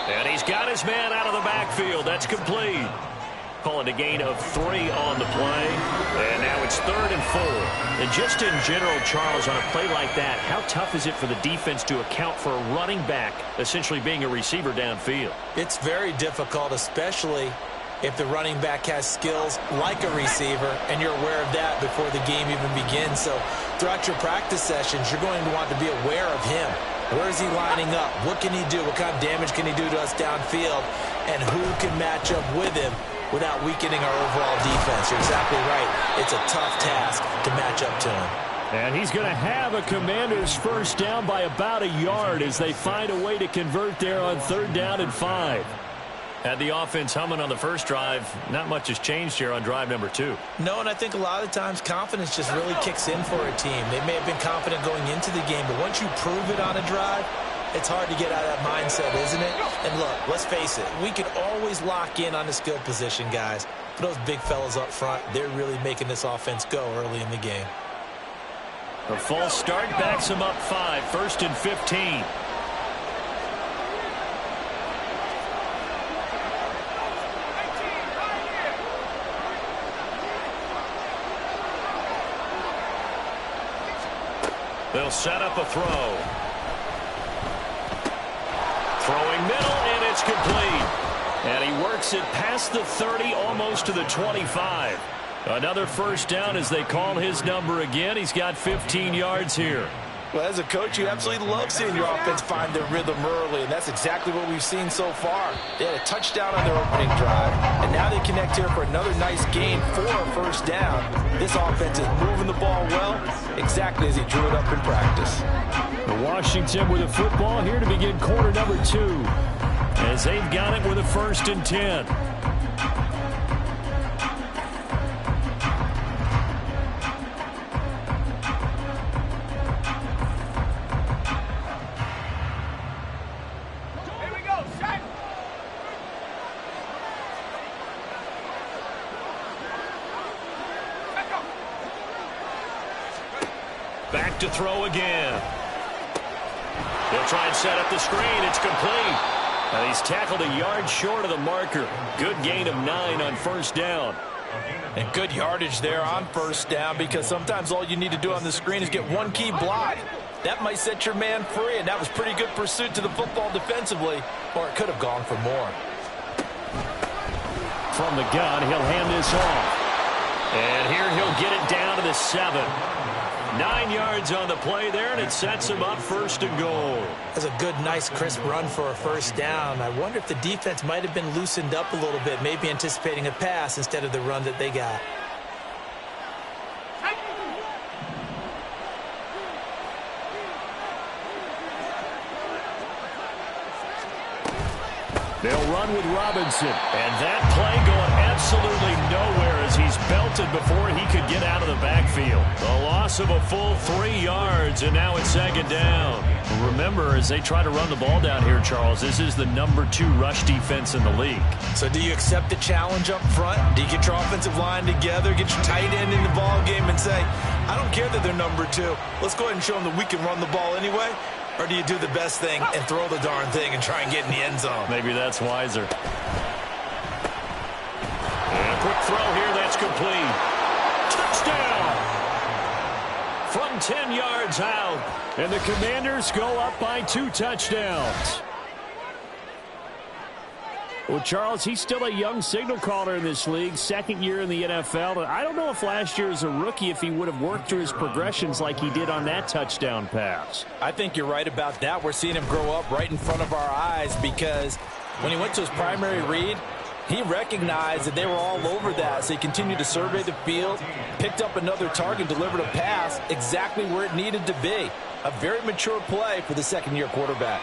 And he's got his man out of the backfield. That's complete. Calling a gain of 3 on the play. And now it's 3rd and 4. And just in general, Charles, on a play like that, how tough is it for the defense to account for a running back essentially being a receiver downfield? It's very difficult, especially if the running back has skills like a receiver, and you're aware of that before the game even begins. So throughout your practice sessions, you're going to want to be aware of him. Where is he lining up? What can he do? What kind of damage can he do to us downfield? And who can match up with him without weakening our overall defense? You're exactly right. It's a tough task to match up to him. And he's going to have a Commanders first down by about a yard as they find a way to convert there on 3rd down and 5. Had the offense humming on the first drive. Not much has changed here on drive number 2. No, and I think a lot of times confidence just really kicks in for a team. They may have been confident going into the game, but once you prove it on a drive, it's hard to get out of that mindset, isn't it? And look, let's face it, we can always lock in on the skill position, guys. But those big fellas up front, they're really making this offense go early in the game. A false start backs him up 5. 1st and 15. They'll set up a throw. Throwing middle, and it's complete. And he works it past the 30, almost to the 25. Another first down as they call his number again. He's got 15 yards here. Well, as a coach, you absolutely love seeing your offense find their rhythm early, and that's exactly what we've seen so far. They had a touchdown on their opening drive, and now they connect here for another nice gain for a first down. This offense is moving the ball well, exactly as he drew it up in practice. Washington with the football here to begin quarter number 2, as they've got it with a 1st and 10. Back to throw again. They'll try and set up the screen. It's complete. And he's tackled a yard short of the marker. Good gain of 9 on first down. And good yardage there on first down, because sometimes all you need to do on the screen is get one key block. That might set your man free, and that was pretty good pursuit to the football defensively, or it could have gone for more. From the gun, he'll hand this off. And here he'll get it down to the 7. 9 yards on the play there, and it sets him up 1st and goal. That's a good, nice, crisp run for a first down. I wonder if the defense might have been loosened up a little bit, maybe anticipating a pass instead of the run that they got. They'll run with Robinson, and that play going absolutely nowhere as he's belted before he could get out of the backfield. A loss of a full 3 yards, and now it's second down. Remember, as they try to run the ball down here, Charles, this is the #2 rush defense in the league. So do you accept the challenge up front? Do you get your offensive line together, get your tight end in the ball game and say, I don't care that they're #2. Let's go ahead and show them that we can run the ball anyway? Or do you do the best thing and throw the darn thing and try and get in the end zone? Maybe that's wiser. And a quick throw here, that's complete. Touchdown! From 10 yards out. And the Commanders go up by 2 touchdowns. Well, Charles, he's still a young signal caller in this league, second year in the NFL. I don't know if last year as a rookie, if he would have worked through his progressions like he did on that touchdown pass. I think you're right about that. We're seeing him grow up right in front of our eyes because when he went to his primary read, he recognized that they were all over that, so he continued to survey the field, picked up another target, delivered a pass exactly where it needed to be. A very mature play for the second-year quarterback.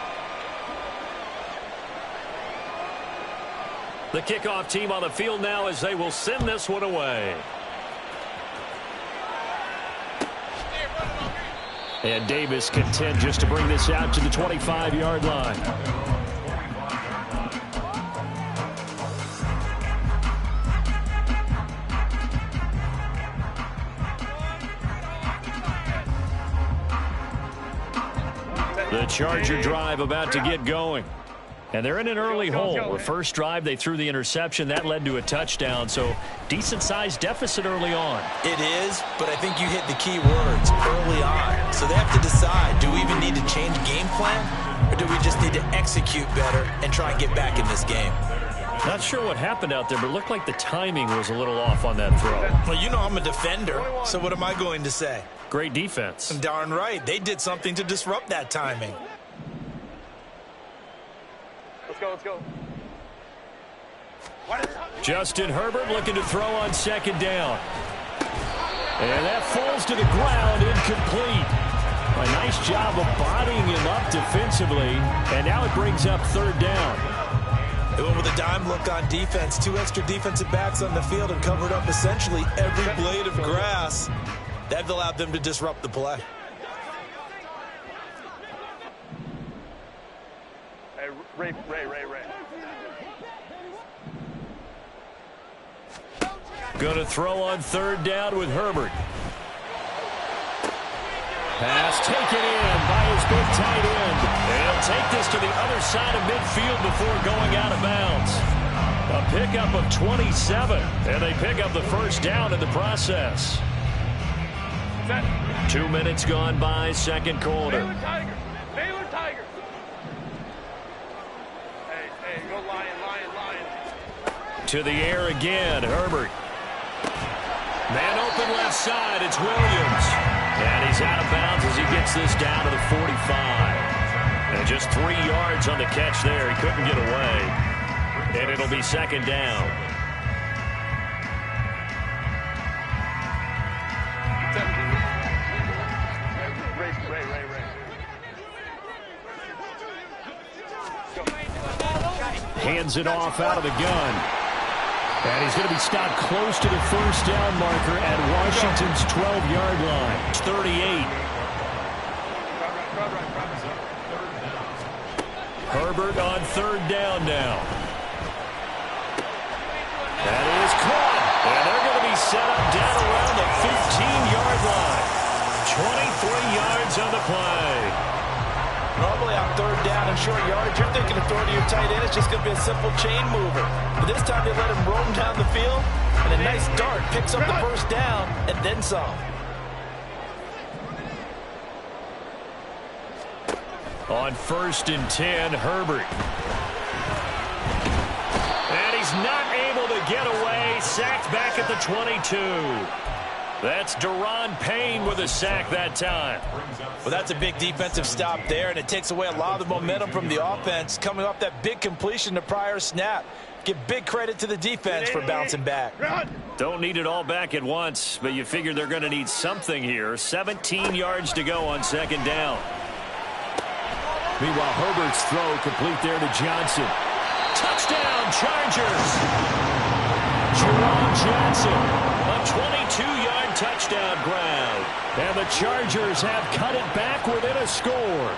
The kickoff team on the field now as they will send this one away. And Davis content just to bring this out to the 25-yard line. The Charger drive about to get going. And they're in an early hole. The first drive, they threw the interception. That led to a touchdown. So decent-sized deficit early on. It is, but I think you hit the key words early on. So they have to decide, do we even need to change game plan? Or do we just need to execute better and try and get back in this game? Not sure what happened out there, but it looked like the timing was a little off on that throw. Well, you know I'm a defender, so what am I going to say? Great defense. Darn right. They did something to disrupt that timing. Let's go. Justin Herbert looking to throw on second down. And that falls to the ground, incomplete. A nice job of bodying him up defensively. And now it brings up third down. They went with a dime look on defense. 2 extra defensive backs on the field and covered up essentially every blade of grass. That allowed them to disrupt the play. Ray. Going to throw on third down with Herbert. Pass taken in by his big tight end. And he'll take this to the other side of midfield before going out of bounds. A pickup of 27. And they pick up the first down in the process. 2 minutes gone by, second quarter. Baylor Tigers. Hey, go Lion. To the air again, Herbert. Man open left side, it's Williams. And he's out of bounds as he gets this down to the 45. And just 3 yards on the catch there. He couldn't get away. And it'll be second down. Hands it off out of the gun. And he's going to be stopped close to the first down marker at Washington's 12-yard line. It's 38. Herbert on third down now. That is caught. And they're going to be set up down around the 15-yard line. 23 yards on the play. Normally on third down and short yardage, you're thinking of throwing to your tight end. It's just going to be a simple chain mover. But this time they let him roam down the field, and a nice dart picks up the first down and then some. On 1st and 10, Herbert. And he's not able to get away. Sacked back at the 22. That's Daron Payne with a sack that time. Well, that's a big defensive stop there, and it takes away a lot of the momentum from the offense coming off that big completion the prior snap. Give big credit to the defense for bouncing back. Don't need it all back at once, but you figure they're going to need something here. 17 yards to go on second down. Meanwhile, Herbert's throw complete there to Johnson. Touchdown, Chargers! Jerome Johnson, a 22-yard touchdown ground. And the Chargers have cut it back within a score.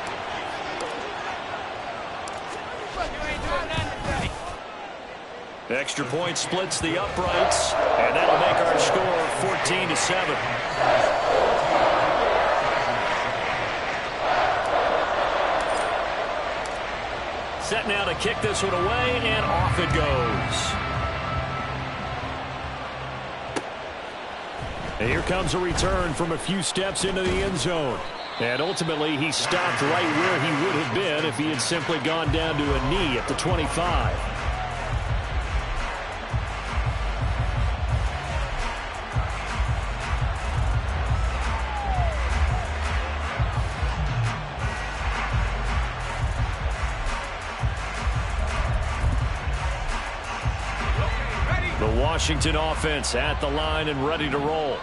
Extra point splits the uprights, and that'll make our score 14-7. Set now to kick this one away, and off it goes. And here comes a return from a few steps into the end zone. And ultimately, he stopped right where he would have been if he had simply gone down to a knee at the 25. The Washington offense at the line and ready to roll.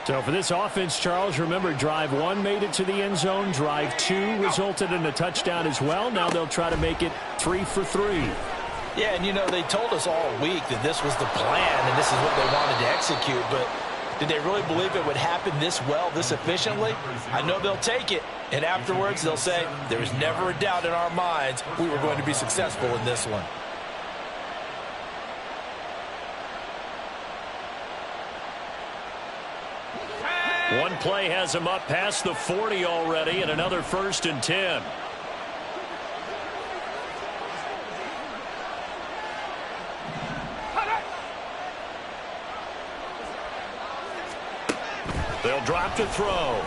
So for this offense, Charles, remember, drive 1 made it to the end zone. Drive 2 resulted in a touchdown as well. Now they'll try to make it 3 for 3. Yeah, and you know, they told us all week that this was the plan and this is what they wanted to execute, but did they really believe it would happen this well, this efficiently? I know they'll take it, and afterwards they'll say, there was never a doubt in our minds we were going to be successful in this one. One play has him up past the 40 already, and another 1st and 10. They'll drop to throw.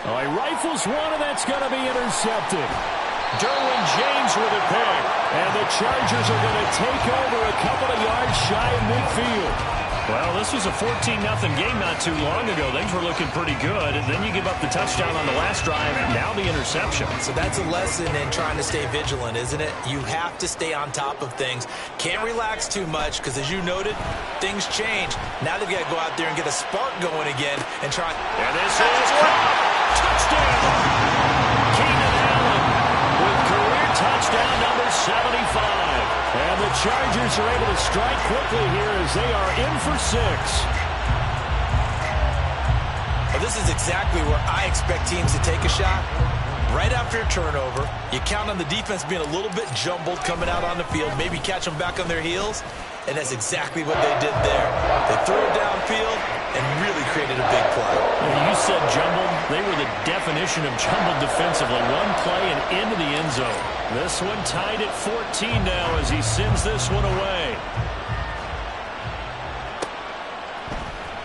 Oh, he rifles one, and that's going to be intercepted. Derwin James with a pick. And the Chargers are going to take over a couple of yards shy of midfield. Well, this was a 14-0 game not too long ago. Things were looking pretty good. And then you give up the touchdown on the last drive. Now the interception. So that's a lesson in trying to stay vigilant, isn't it? You have to stay on top of things. Can't relax too much because, as you noted, things change. Now they've got to go out there and get a spark going again and try. And this is touchdown. Keenan Allen with career touchdown number 75. And the Chargers are able to strike quickly here as they are in for 6. Well, this is exactly where I expect teams to take a shot. Right after a turnover, you count on the defense being a little bit jumbled coming out on the field, maybe catch them back on their heels, and that's exactly what they did there. They threw it downfield and really created a big play. You said jumbled. They were the definition of jumbled defensively. One play and into the end zone. This one tied at 14 now as he sends this one away.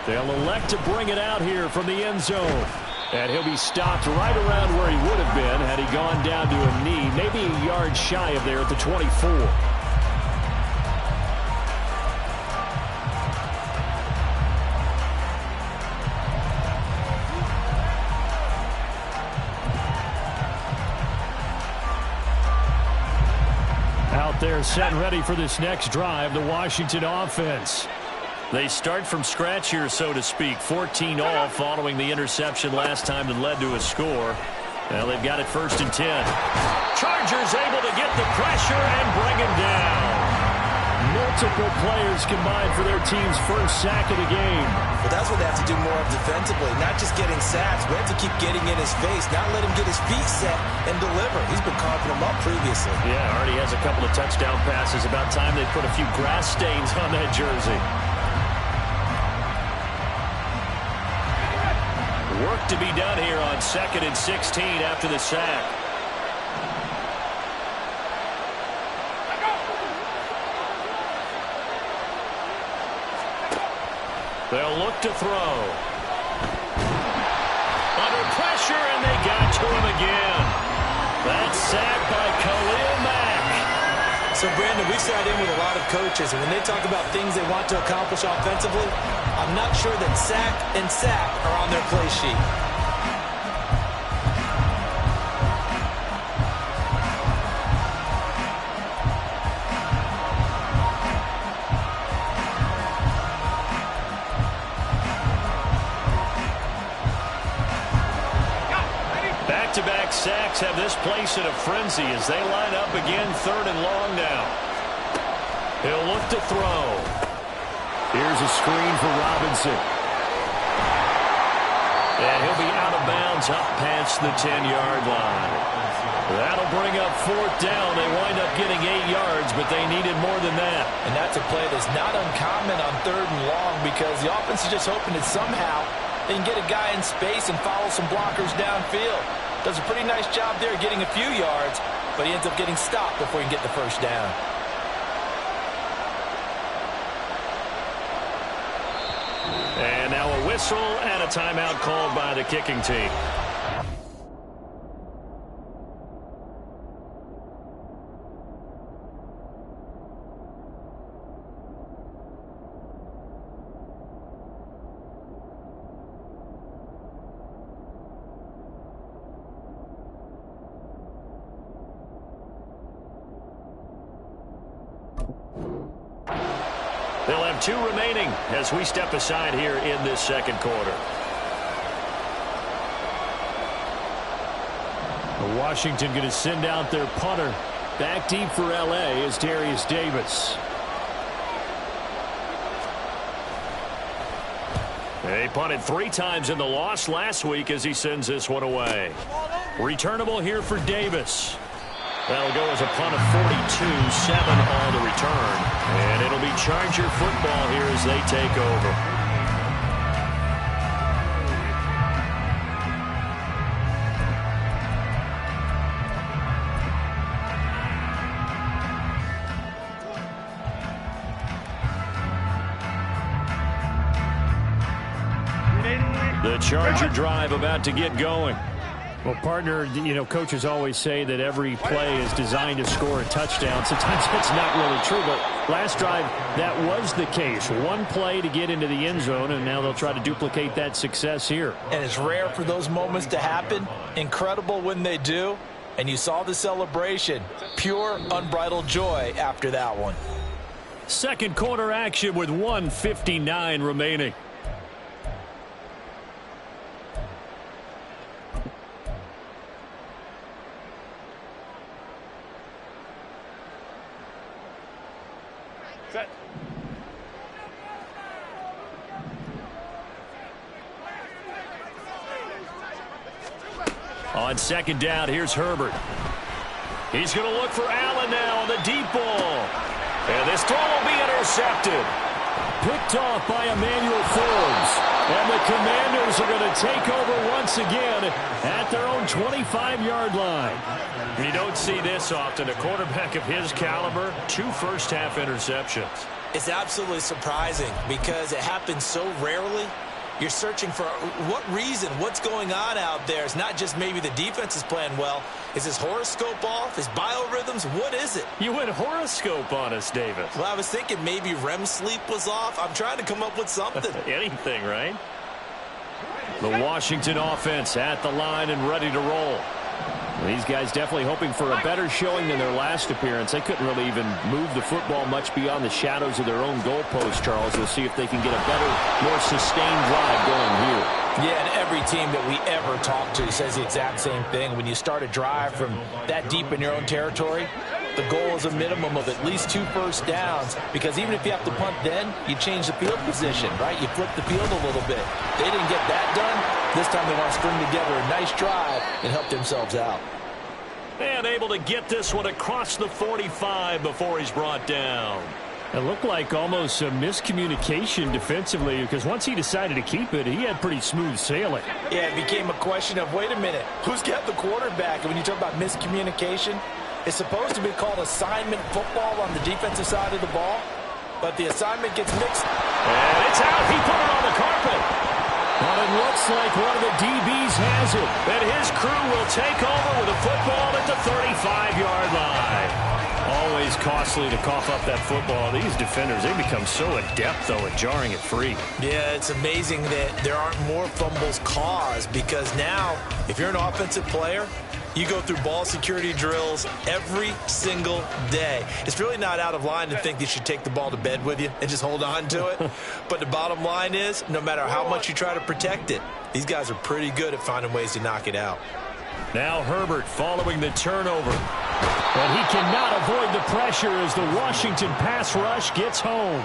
They'll elect to bring it out here from the end zone. And he'll be stopped right around where he would have been had he gone down to a knee, maybe a yard shy of there at the 24. Out there set and ready for this next drive, the Washington offense. They start from scratch here, so to speak. 14-all following the interception last time that led to a score. Well, they've got it 1st and 10. Chargers able to get the pressure and bring him down. Multiple players combined for their team's first sack of the game. But that's what they have to do more of defensively, not just getting sacks, but have to keep getting in his face, not let him get his feet set and deliver. He's been coughing him up previously. Yeah, already has a couple of touchdown passes. About time they put a few grass stains on that jersey. Work to be done here on 2nd and 16 after the sack. They'll look to throw. Under pressure, and they got to him again. That's sacked by Khalil Mack. So, Brandon, we've sat in with a lot of coaches, and when they talk about things they want to accomplish offensively, I'm not sure that sack and sack are on their play sheet. Back-to-back sacks have this place in a frenzy as they line up again 3rd and long now. He'll look to throw. Here's a screen for Robinson. And he'll be out of bounds up past the 10-yard line. That'll bring up 4th down. They wind up getting 8 yards, but they needed more than that. And that's a play that's not uncommon on 3rd and long because the offense is just hoping that somehow they can get a guy in space and follow some blockers downfield. Does a pretty nice job there getting a few yards, but he ends up getting stopped before he can get the 1st down. And now a whistle and a timeout called by the kicking team. They'll have 2 remaining as we step aside here in this 2nd quarter. Washington going to send out their punter. Back deep for LA is Darius Davis. They punted 3 times in the loss last week as he sends this one away. Returnable here for Davis. That'll go as a punt of 42, 7 on the return. And it'll be Charger football here as they take over. The Charger drive about to get going. Well, partner, you know, coaches always say that every play is designed to score a touchdown. Sometimes that's not really true, but last drive, that was the case. 1 play to get into the end zone, and now they'll try to duplicate that success here. And it's rare for those moments to happen. Incredible when they do. And you saw the celebration. Pure, unbridled joy after that one. 2nd quarter action with 1:59 remaining. Set. On 2nd down, here's Herbert. He's going to look for Allen now on the deep ball. And this throw will be intercepted. Picked off by Emmanuel Forbes. And the Commanders are going to take over once again at their own 25-yard line. You don't see this often. A quarterback of his caliber, 2 first-half interceptions. It's absolutely surprising because it happens so rarely. You're searching for what reason, what's going on out there. It's not just maybe the defense is playing well. Is his horoscope off? His biorhythms? What is it? You went horoscope on us, Davis. Well, I was thinking maybe REM sleep was off. I'm trying to come up with something. Anything, right? The Washington offense at the line and ready to roll. These guys definitely hoping for a better showing than their last appearance. They couldn't really even move the football much beyond the shadows of their own goalpost, Charles. We'll see if they can get a better, more sustained drive going here. Yeah, and every team that we ever talk to says the exact same thing. When you start a drive from that deep in your own territory, the goal is a minimum of at least 2 first downs, because even if you have to punt then, you change the field position, right? You flip the field a little bit. They didn't get that done. This time they want to string together a nice drive and help themselves out. And able to get this one across the 45 before he's brought down. It looked like almost a miscommunication defensively, because once he decided to keep it, he had pretty smooth sailing. Yeah, it became a question of, wait a minute, who's got the quarterback? And when you talk about miscommunication, it's supposed to be called assignment football on the defensive side of the ball, but the assignment gets mixed. And it's out. He put it on the carpet. But it looks like one of the DBs has it. And his crew will take over with a football at the 35-yard line. Always costly to cough up that football. These defenders, they become so adept, though, at jarring it free. Yeah, it's amazing that there aren't more fumbles caused, because now, if you're an offensive player, you go through ball security drills every single day. It's really not out of line to think you should take the ball to bed with you and just hold on to it. But the bottom line is, no matter how much you try to protect it, these guys are pretty good at finding ways to knock it out. Now Herbert following the turnover. And he cannot avoid the pressure as the Washington pass rush gets home.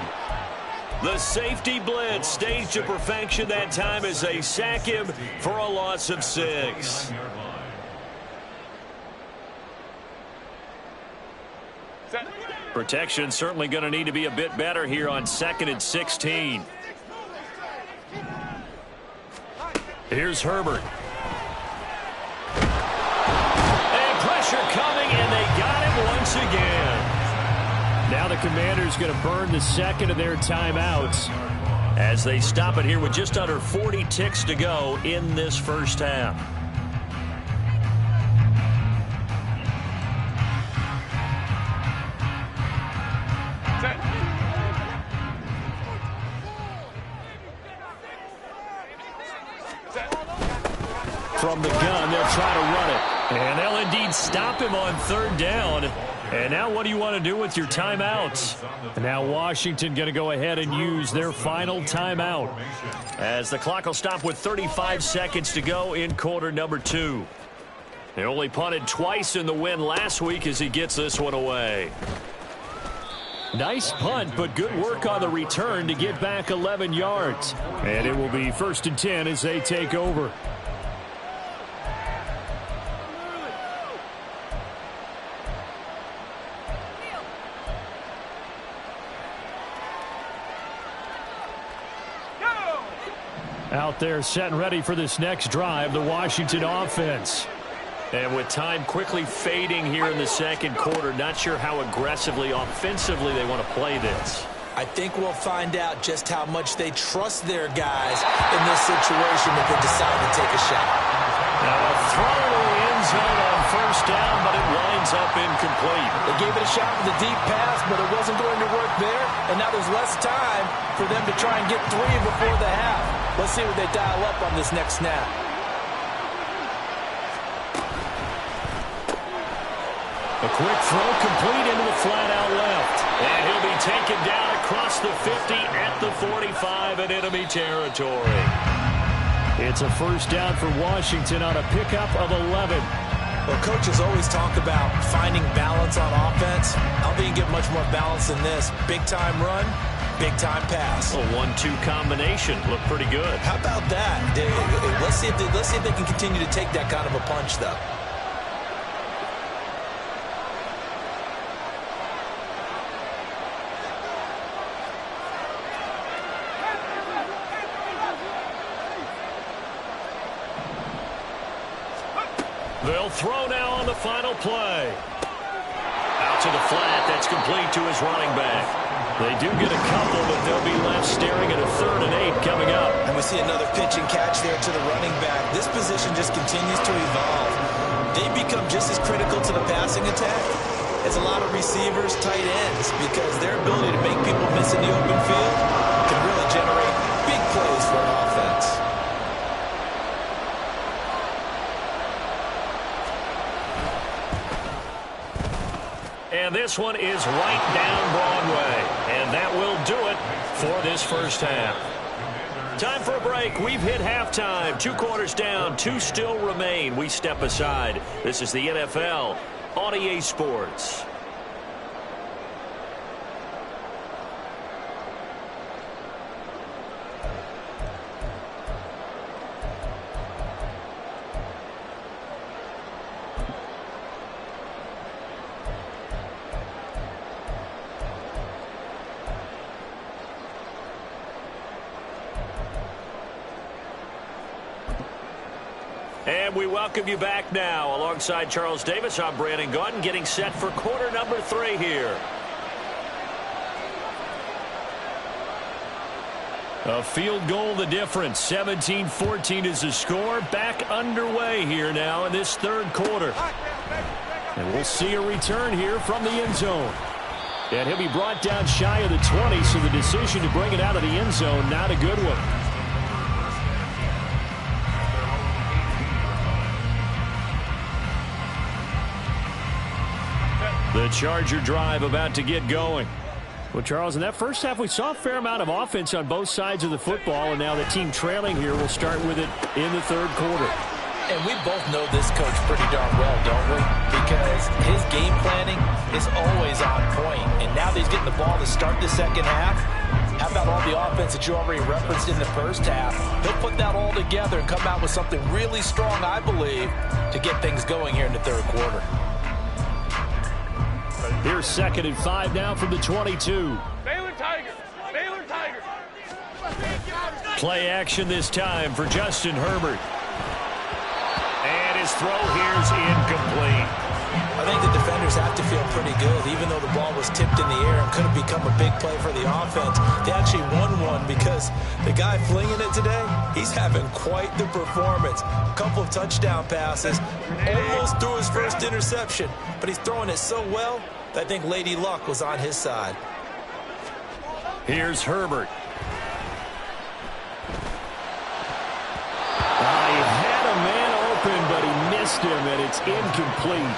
The safety blitz staged to perfection that time as they sack him for a loss of 6. Protection certainly going to need to be a bit better here on 2nd and 16. Here's Herbert. And pressure coming, and they got him once again. Now the Commanders going to burn the second of their timeouts as they stop it here with just under 40 ticks to go in this first half. From the gun, they'll try to run it. And they'll indeed stop him on 3rd down. And now what do you want to do with your timeouts? And now Washington going to go ahead and use their final timeout as the clock will stop with 35 seconds to go in quarter number 2. They only punted twice in the win last week as he gets this one away. Nice punt, but good work on the return to get back 11 yards. And it will be 1st and 10 as they take over. Out there set and ready for this next drive, the Washington offense. And with time quickly fading here in the second quarter, not sure how aggressively, offensively they want to play this. I think we'll find out just how much they trust their guys in this situation if they decide to take a shot. Now a throw to the end zone on 1st down, but it winds up incomplete. They gave it a shot with a deep pass, but it wasn't going to work there. And now there's less time for them to try and get 3 before the half. Let's see what they dial up on this next snap. A quick throw complete into the flat out left. And he'll be taken down across the 50 at the 45 in enemy territory. It's a 1st down for Washington on a pickup of 11. Well, coaches always talk about finding balance on offense. I don't think you get much more balance than this. Big-time run, big-time pass. A 1-2 combination. Looked pretty good. How about that? Let's see if they can continue to take that kind of a punch, though. They'll throw now on the final play. Out to the flat. That's complete to his running back. They do get a couple, but they'll be left staring at a 3rd and 8 coming up. And we see another pitch and catch there to the running back. This position just continues to evolve. They become just as critical to the passing attack as a lot of receivers, tight ends, because their ability to make people miss in the open field can really generate big plays for an offense. And this one is right down Broadway. And that will do it for this first half. Time for a break. We've hit halftime. 2 quarters down. 2 still remain. We step aside. This is the NFL on EA Sports. And we welcome you back now. Alongside Charles Davis, I'm Brandon Gaudin, getting set for quarter number 3 here. A field goal the difference. 17-14 is the score. Back underway here now in this 3rd quarter. And we'll see a return here from the end zone. And he'll be brought down shy of the 20, so the decision to bring it out of the end zone, not a good one. The Charger drive about to get going. Well, Charles, in that first half, we saw a fair amount of offense on both sides of the football, and now the team trailing here will start with it in the 3rd quarter. And we both know this coach pretty darn well, don't we? Because his game planning is always on point. And now that he's getting the ball to start the second half, How about all the offense that you already referenced in the first half? He'll put that all together and come out with something really strong, I believe, to get things going here in the third quarter. Here's 2nd and 5 now from the 22. Baylor Tigers. Baylor Tigers. Play action this time for Justin Herbert. And his throw here's incomplete. I think the defenders have to feel pretty good, even though the ball was tipped in the air and could have become a big play for the offense. They actually won one because the guy flinging it today, he's having quite the performance. A couple of touchdown passes, almost threw his first interception, but he's throwing it so well that I think Lady Luck was on his side. Here's Herbert. He had a man open, but he missed him, and it's incomplete.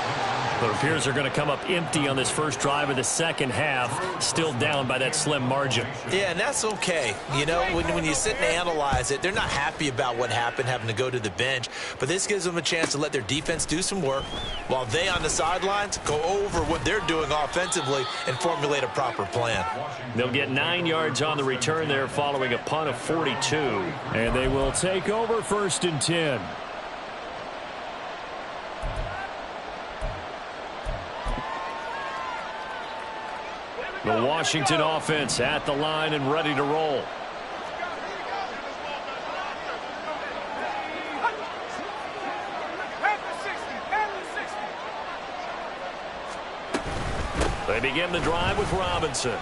It appears they're going to come up empty on this first drive of the second half, still down by that slim margin. Yeah, and that's okay. You know, when you sit and analyze it, they're not happy about what happened, having to go to the bench. But this gives them a chance to let their defense do some work while they on the sidelines go over what they're doing offensively and formulate a proper plan. They'll get 9 yards on the return there following a punt of 42. And they will take over 1st and 10. The Washington offense at the line and ready to roll. They begin the drive with Robinson.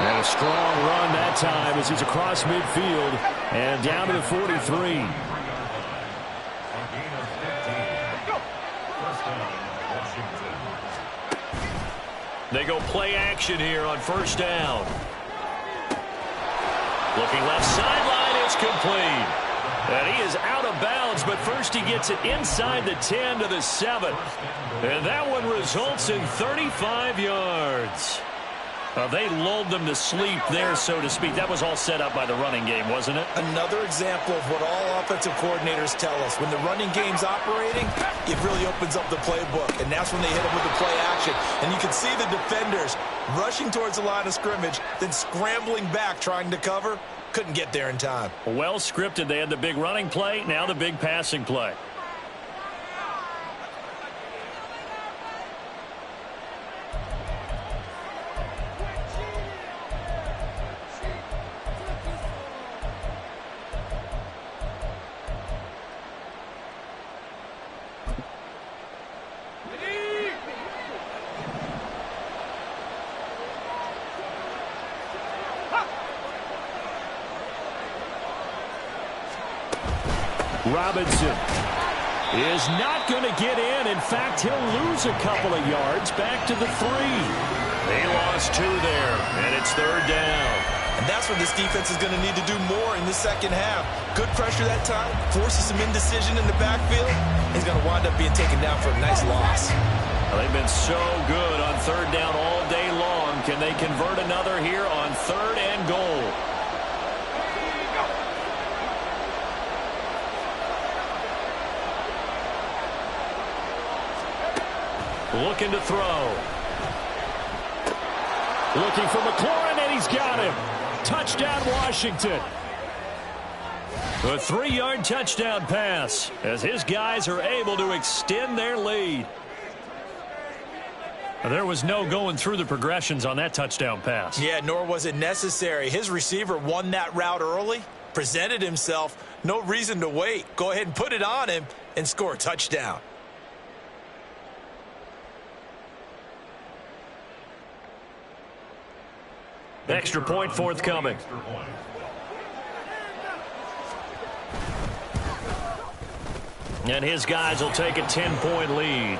And a strong run that time as he's across midfield and down to the 43. They go play action here on 1st down. Looking left sideline, it's complete. And he is out of bounds, but first he gets it inside the 10 to the 7. And that one results in 35 yards. They lulled them to sleep there, so to speak. That was all set up by the running game, wasn't it? Another example of what all offensive coordinators tell us. When the running game's operating, it really opens up the playbook, and that's when they hit them with the play action. And you can see the defenders rushing towards the line of scrimmage, then scrambling back trying to cover. Couldn't get there in time. Well scripted. They had the big running play, now the big passing play. Robinson is not going to get in. In fact, he'll lose a couple of yards back to the 3. They lost 2 there, and it's 3rd down. And that's what this defense is going to need to do more in the second half. Good pressure that time, forces some indecision in the backfield. He's going to wind up being taken down for a nice loss. Well, they've been so good on 3rd down all day long. Can they convert another here on 3rd and goal? Looking to throw. Looking for McLaurin, and he's got him. Touchdown, Washington. A 3-yard touchdown pass as his guys are able to extend their lead. There was no going through the progressions on that touchdown pass. Yeah, nor was it necessary. His receiver won that route early, presented himself. No reason to wait. Go ahead and put it on him and score a touchdown. Extra point forthcoming. And his guys will take a 10-point lead.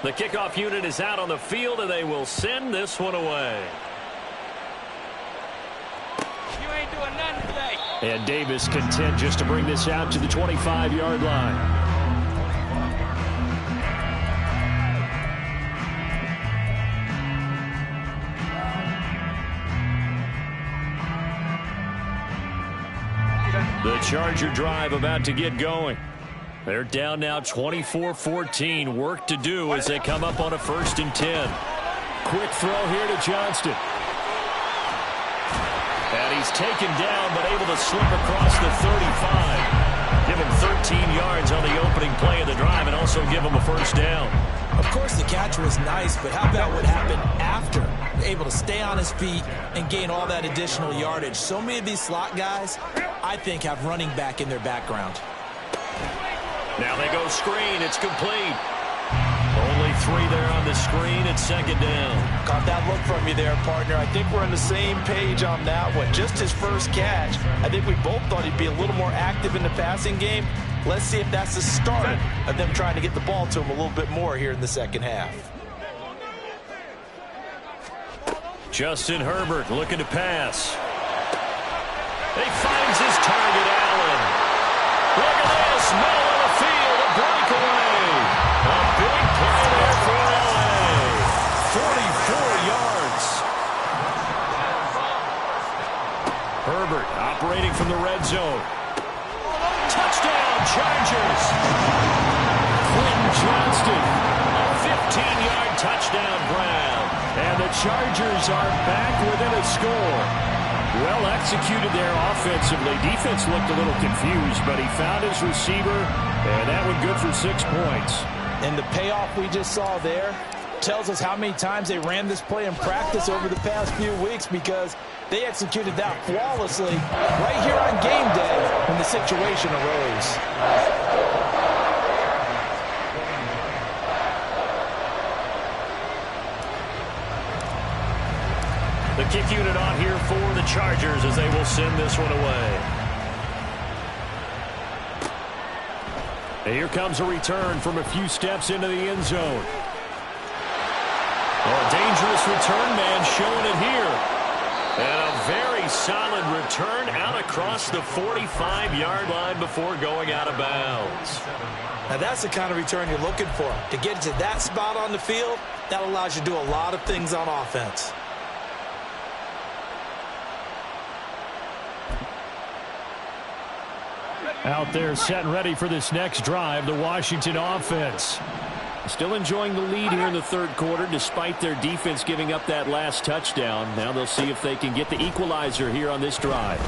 The kickoff unit is out on the field, and they will send this one away. You ain't doing nothing today. And Davis content just to bring this out to the 25-yard line. Charger drive about to get going. They're down now 24-14. Work to do as they come up on a 1st and 10. Quick throw here to Johnston. And he's taken down, but able to slip across the 35. Give him 13 yards on the opening play of the drive and also give him a 1st down. Of course, the catch was nice, but how about what happened after? Able to stay on his feet and gain all that additional yardage. So many of these slot guys, I think, have running back in their background. Now they go screen. It's complete. Only 3 there on the screen. It's 2nd down. Caught that look from you there, partner. I think we're on the same page on that one. Just his first catch. I think we both thought he'd be a little more active in the passing game. Let's see if that's the start of them trying to get the ball to him a little bit more here in the second half. Justin Herbert looking to pass. He finds his target, Allen. Look at this. Middle of the field, a breakaway. A big play there for LA. 44 yards. Herbert operating from the red zone. Touchdown, Chargers. Quentin Johnston, a 15-yard touchdown grab. And the Chargers are back within a score. Well executed there offensively. Defense looked a little confused, but he found his receiver, and that one good for 6 points. And the payoff we just saw there tells us how many times they ran this play in practice over the past few weeks, because they executed that flawlessly right here on game day when the situation arose. The kick unit on here for the Chargers as they will send this one away. And here comes a return from a few steps into the end zone. Oh, a dangerous return man showing it here. And a very solid return out across the 45-yard line before going out of bounds. Now that's the kind of return you're looking for. To get to that spot on the field, that allows you to do a lot of things on offense. Out there set and ready for this next drive, the Washington offense. Still enjoying the lead here in the 3rd quarter despite their defense giving up that last touchdown. Now they'll see if they can get the equalizer here on this drive.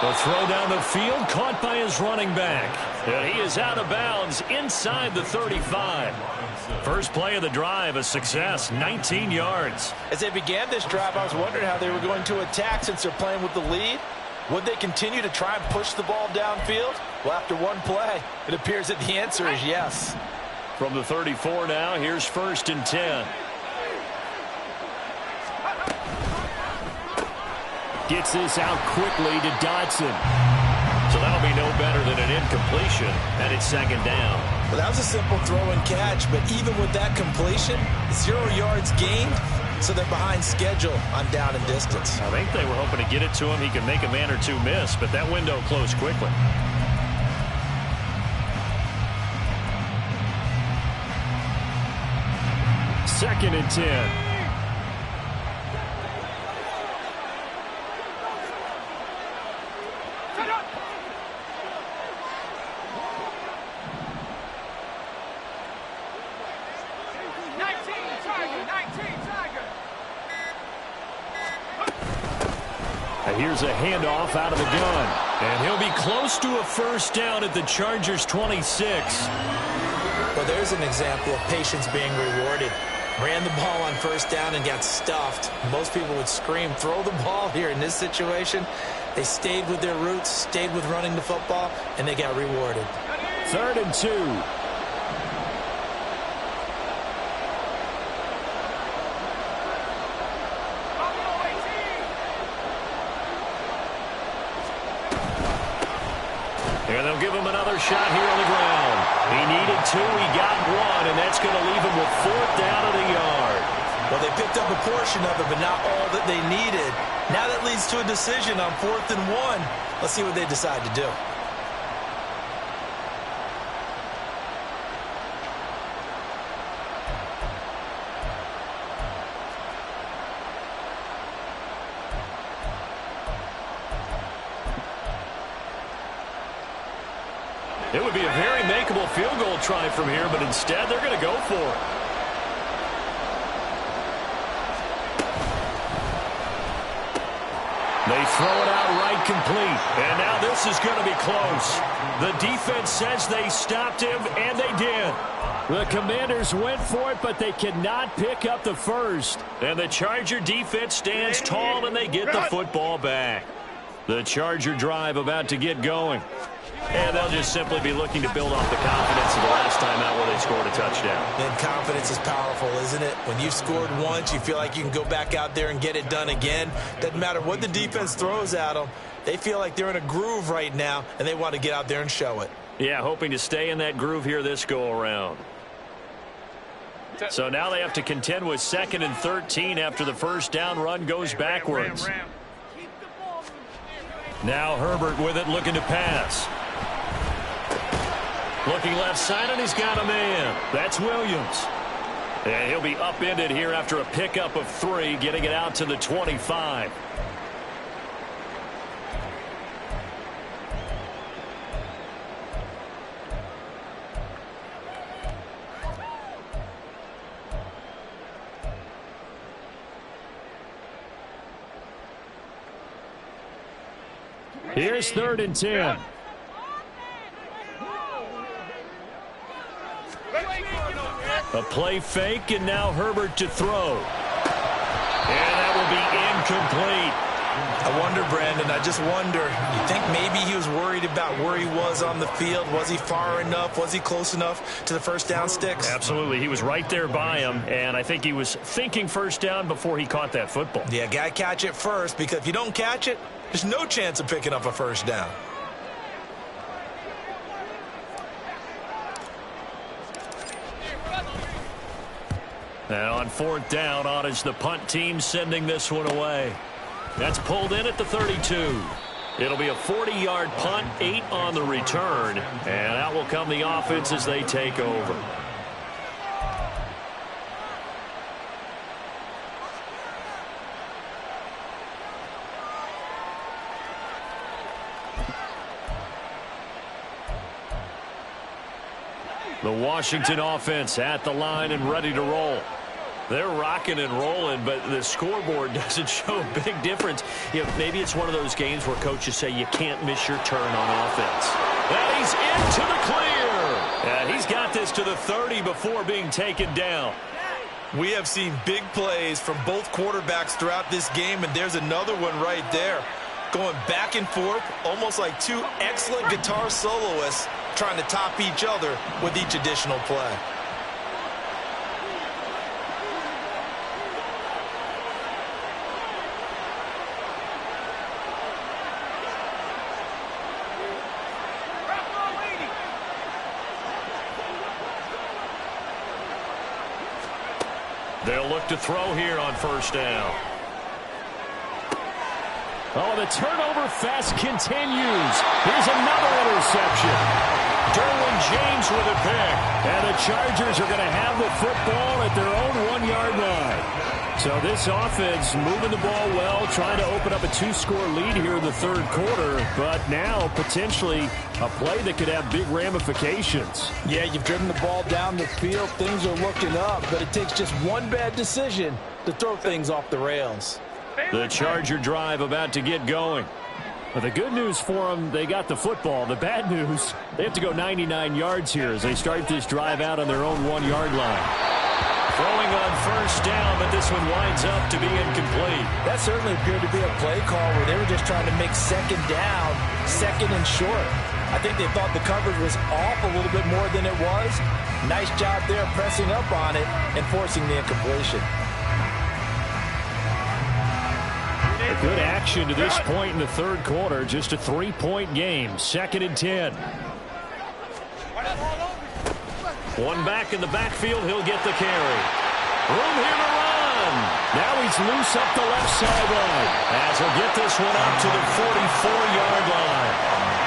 The throw down the field caught by his running back. And he is out of bounds inside the 35. First play of the drive, a success, 19 yards. As they began this drive, I was wondering how they were going to attack since they're playing with the lead. Would they continue to try and push the ball downfield? Well, after one play, it appears that the answer is yes. From the 34 now, here's 1st and 10. Gets this out quickly to Dodson. So that'll be no better than an incompletion, and it's 2nd down. Well, that was a simple throw and catch, but even with that completion, 0 yards gained, so they're behind schedule on down and distance. I think they were hoping to get it to him. He could make a man or two miss, but that window closed quickly. Second and 10. Here's a handoff out of the gun. And he'll be close to a 1st down at the Chargers' 26. Well, there's an example of patience being rewarded. Ran the ball on 1st down and got stuffed. Most people would scream, throw the ball here. In this situation, they stayed with their roots, stayed with running the football, and they got rewarded. 3rd and 2. And they'll give him another shot here on the ground. He needed 2, he got 1, and that's going to leave him with 4th down at a yard. Well, they picked up a portion of it, but not all that they needed. Now that leads to a decision on 4th and 1. Let's see what they decide to do. It would be a very makeable field goal try from here, but instead they're going to go for it. They throw it out right complete. And now this is going to be close. The defense says they stopped him, and they did. The Commanders went for it, but they cannot pick up the first. And the Charger defense stands tall, and they get the football back. The Charger drive about to get going. And they'll just simply be looking to build off the confidence of the last time out where they scored a touchdown. And confidence is powerful, isn't it? When you've scored once, you feel like you can go back out there and get it done again. Doesn't matter what the defense throws at them. They feel like they're in a groove right now, and they want to get out there and show it. Yeah, hoping to stay in that groove here this go-around. So now they have to contend with 2nd and 13 after the first down run goes backwards. Now Herbert with it, looking to pass. Looking left side, and he's got a man. That's Williams. And he'll be upended here after a pickup of 3, getting it out to the 25. Here's 3rd and 10. A play fake, and now Herbert to throw. And that will be incomplete. I wonder, Brandon, I just wonder, you think maybe he was worried about where he was on the field? Was he far enough? Was he close enough to the first down sticks? Absolutely. He was right there by him, and I think he was thinking first down before he caught that football. Yeah, got to catch it first, because if you don't catch it, there's no chance of picking up a first down. And on 4th down, on is the punt team sending this one away. That's pulled in at the 32. It'll be a 40-yard punt, 8 on the return, and out will come the offense as they take over. The Washington offense at the line and ready to roll. They're rocking and rolling, but the scoreboard doesn't show a big difference. You know, maybe it's one of those games where coaches say you can't miss your turn on offense. And he's into the clear. And he's got this to the 30 before being taken down. We have seen big plays from both quarterbacks throughout this game, and there's another one right there. Going back and forth, almost like 2 excellent guitar soloists trying to top each other with each additional play. They'll look to throw here on first down. Oh, the turnover fest continues. Here's another interception. Derwin James with a pick. And the Chargers are going to have the football at their own 1-yard line. So this offense moving the ball well, trying to open up a 2-score lead here in the 3rd quarter. But now potentially a play that could have big ramifications. Yeah, you've driven the ball down the field. Things are looking up, but it takes just one bad decision to throw things off the rails. The Charger drive about to get going. But the good news for them, they got the football. The bad news, they have to go 99 yards here as they start this drive out on their own 1-yard line. Throwing on first down, but this one winds up to be incomplete. That certainly appeared to be a play call where they were just trying to make 2nd down, 2nd and short. I think they thought the coverage was off a little bit more than it was. Nice job there pressing up on it and forcing the incompletion. Good action to this point in the 3rd quarter. Just a 3-point game. 2nd and 10. One back in the backfield. He'll get the carry. Room here to run. Now he's loose up the left sideline. As he'll get this one up to the 44-yard line.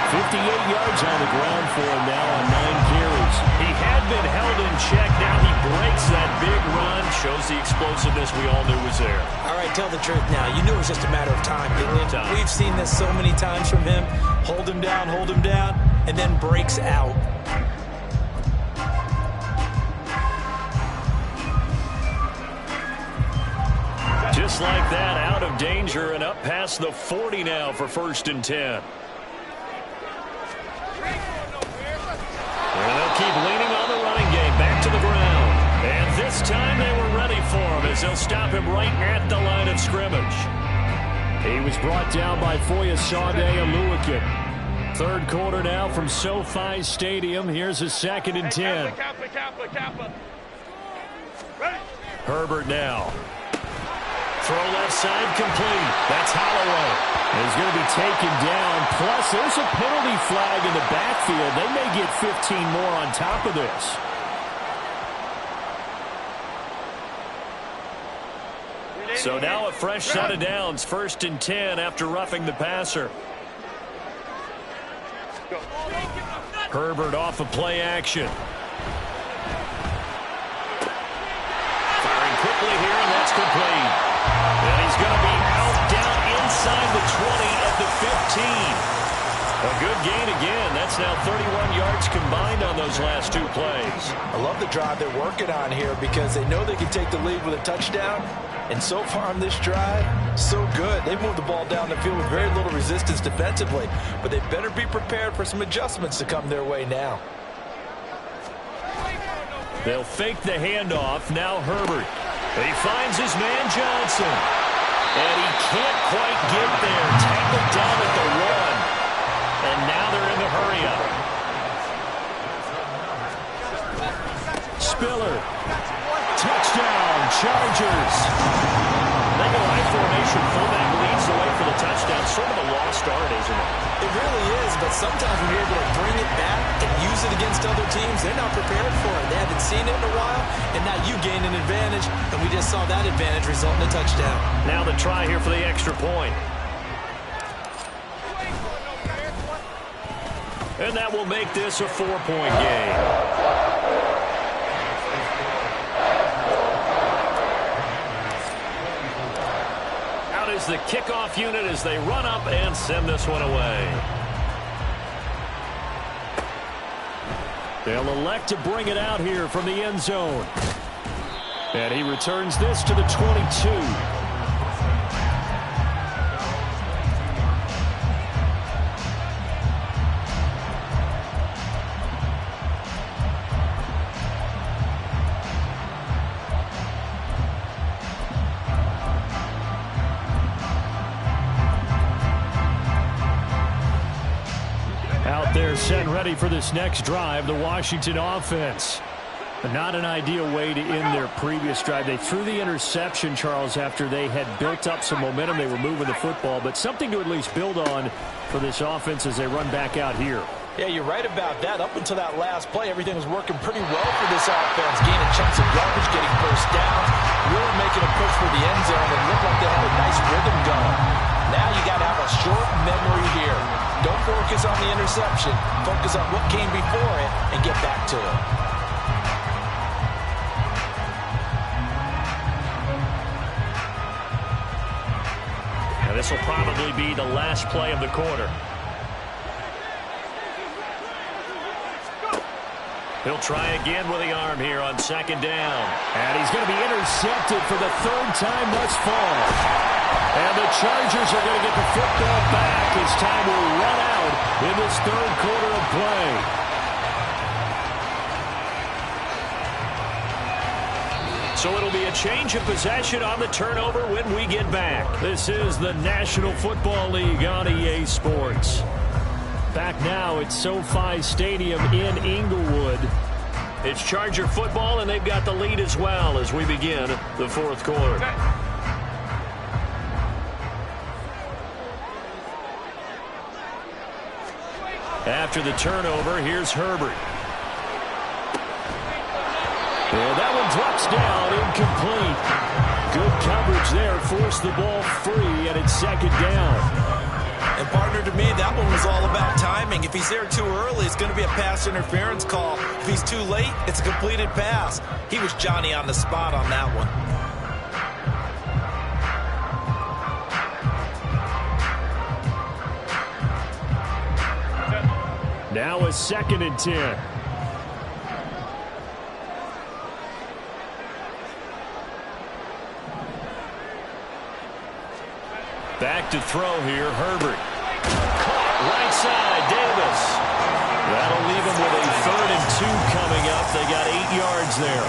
58 yards on the ground for him now on 9 carries. He had been held in check. Now he breaks that big run. Shows the explosiveness we all knew was there. All right, tell the truth now. You knew it was just a matter of time, didn't it? We've seen this so many times from him. Hold him down, and then breaks out. Just like that, out of danger and up past the 40 now for 1st and 10. And they'll keep leaning on the running game. Back to the ground. And this time they were ready for him as they'll stop him right at the line of scrimmage. He was brought down by Foyesade Aluakin. 3rd quarter now from SoFi Stadium. Here's a 2nd and 10. Herbert now. Throw left side complete. That's Holloway. He's going to be taken down. Plus, there's a penalty flag in the backfield. They may get 15 more on top of this. So now a fresh set of downs. 1st and 10 after roughing the passer. Herbert off of play action. Firing quickly here, and that's complete. And he's going to be out down inside the 20 at the 15. A good gain again. That's now 31 yards combined on those last 2 plays. I love the drive they're working on here because they know they can take the lead with a touchdown. And so far on this drive, so good. They moved the ball down the field with very little resistance defensively. But they better be prepared for some adjustments to come their way now. They'll fake the handoff. Now Herbert. He finds his man Johnson. And he can't quite get there. Tackled down at the 1. And now they're in the hurry-up. Spiller. Touchdown, Chargers. They go high formation. Fullback leads the way for the touchdown. Sort of a lost art, isn't it? It really is, but sometimes when you're able to bring it back and use it against other teams, they're not prepared for it. They haven't seen it in a while, and now you gain an advantage, and we just saw that advantage result in a touchdown. Now the try here for the extra point. And that will make this a 4-point game. Is the kickoff unit as they run up and send this one away. They'll elect to bring it out here from the end zone. And he returns this to the 22. They're set and ready for this next drive, the Washington offense. Not an ideal way to end their previous drive. They threw the interception, Charles, after they had built up some momentum. They were moving the football, but something to at least build on for this offense as they run back out here. Yeah, you're right about that. Up until that last play, everything was working pretty well for this offense. Gaining chunks of yardage, getting first down, really making a push for the end zone, and looked like they had a nice rhythm going. Now you got to have a short memory here. Don't focus on the interception. Focus on what came before it and get back to it. Now this will probably be the last play of the quarter. He'll try again with the arm here on 2nd down. And he's going to be intercepted for the 3rd time thus far. And the Chargers are going to get the football back as time will run out in this 3rd quarter of play. So it'll be a change of possession on the turnover when we get back. This is the National Football League on EA Sports. Back now at SoFi Stadium in Inglewood. It's Charger football, and they've got the lead as well as we begin the 4th quarter. After the turnover, here's Herbert. And that one drops down, incomplete. Good coverage there, forced the ball free, and it's 2nd down. And partner, to me, that one was all about timing. If he's there too early, it's going to be a pass interference call. If he's too late, it's a completed pass. He was Johnny on the spot on that one. Now a 2nd and 10. Back to throw here, Herbert. Caught right side, Davis. That'll leave him with a 3rd and 2 coming up. They got 8 yards there.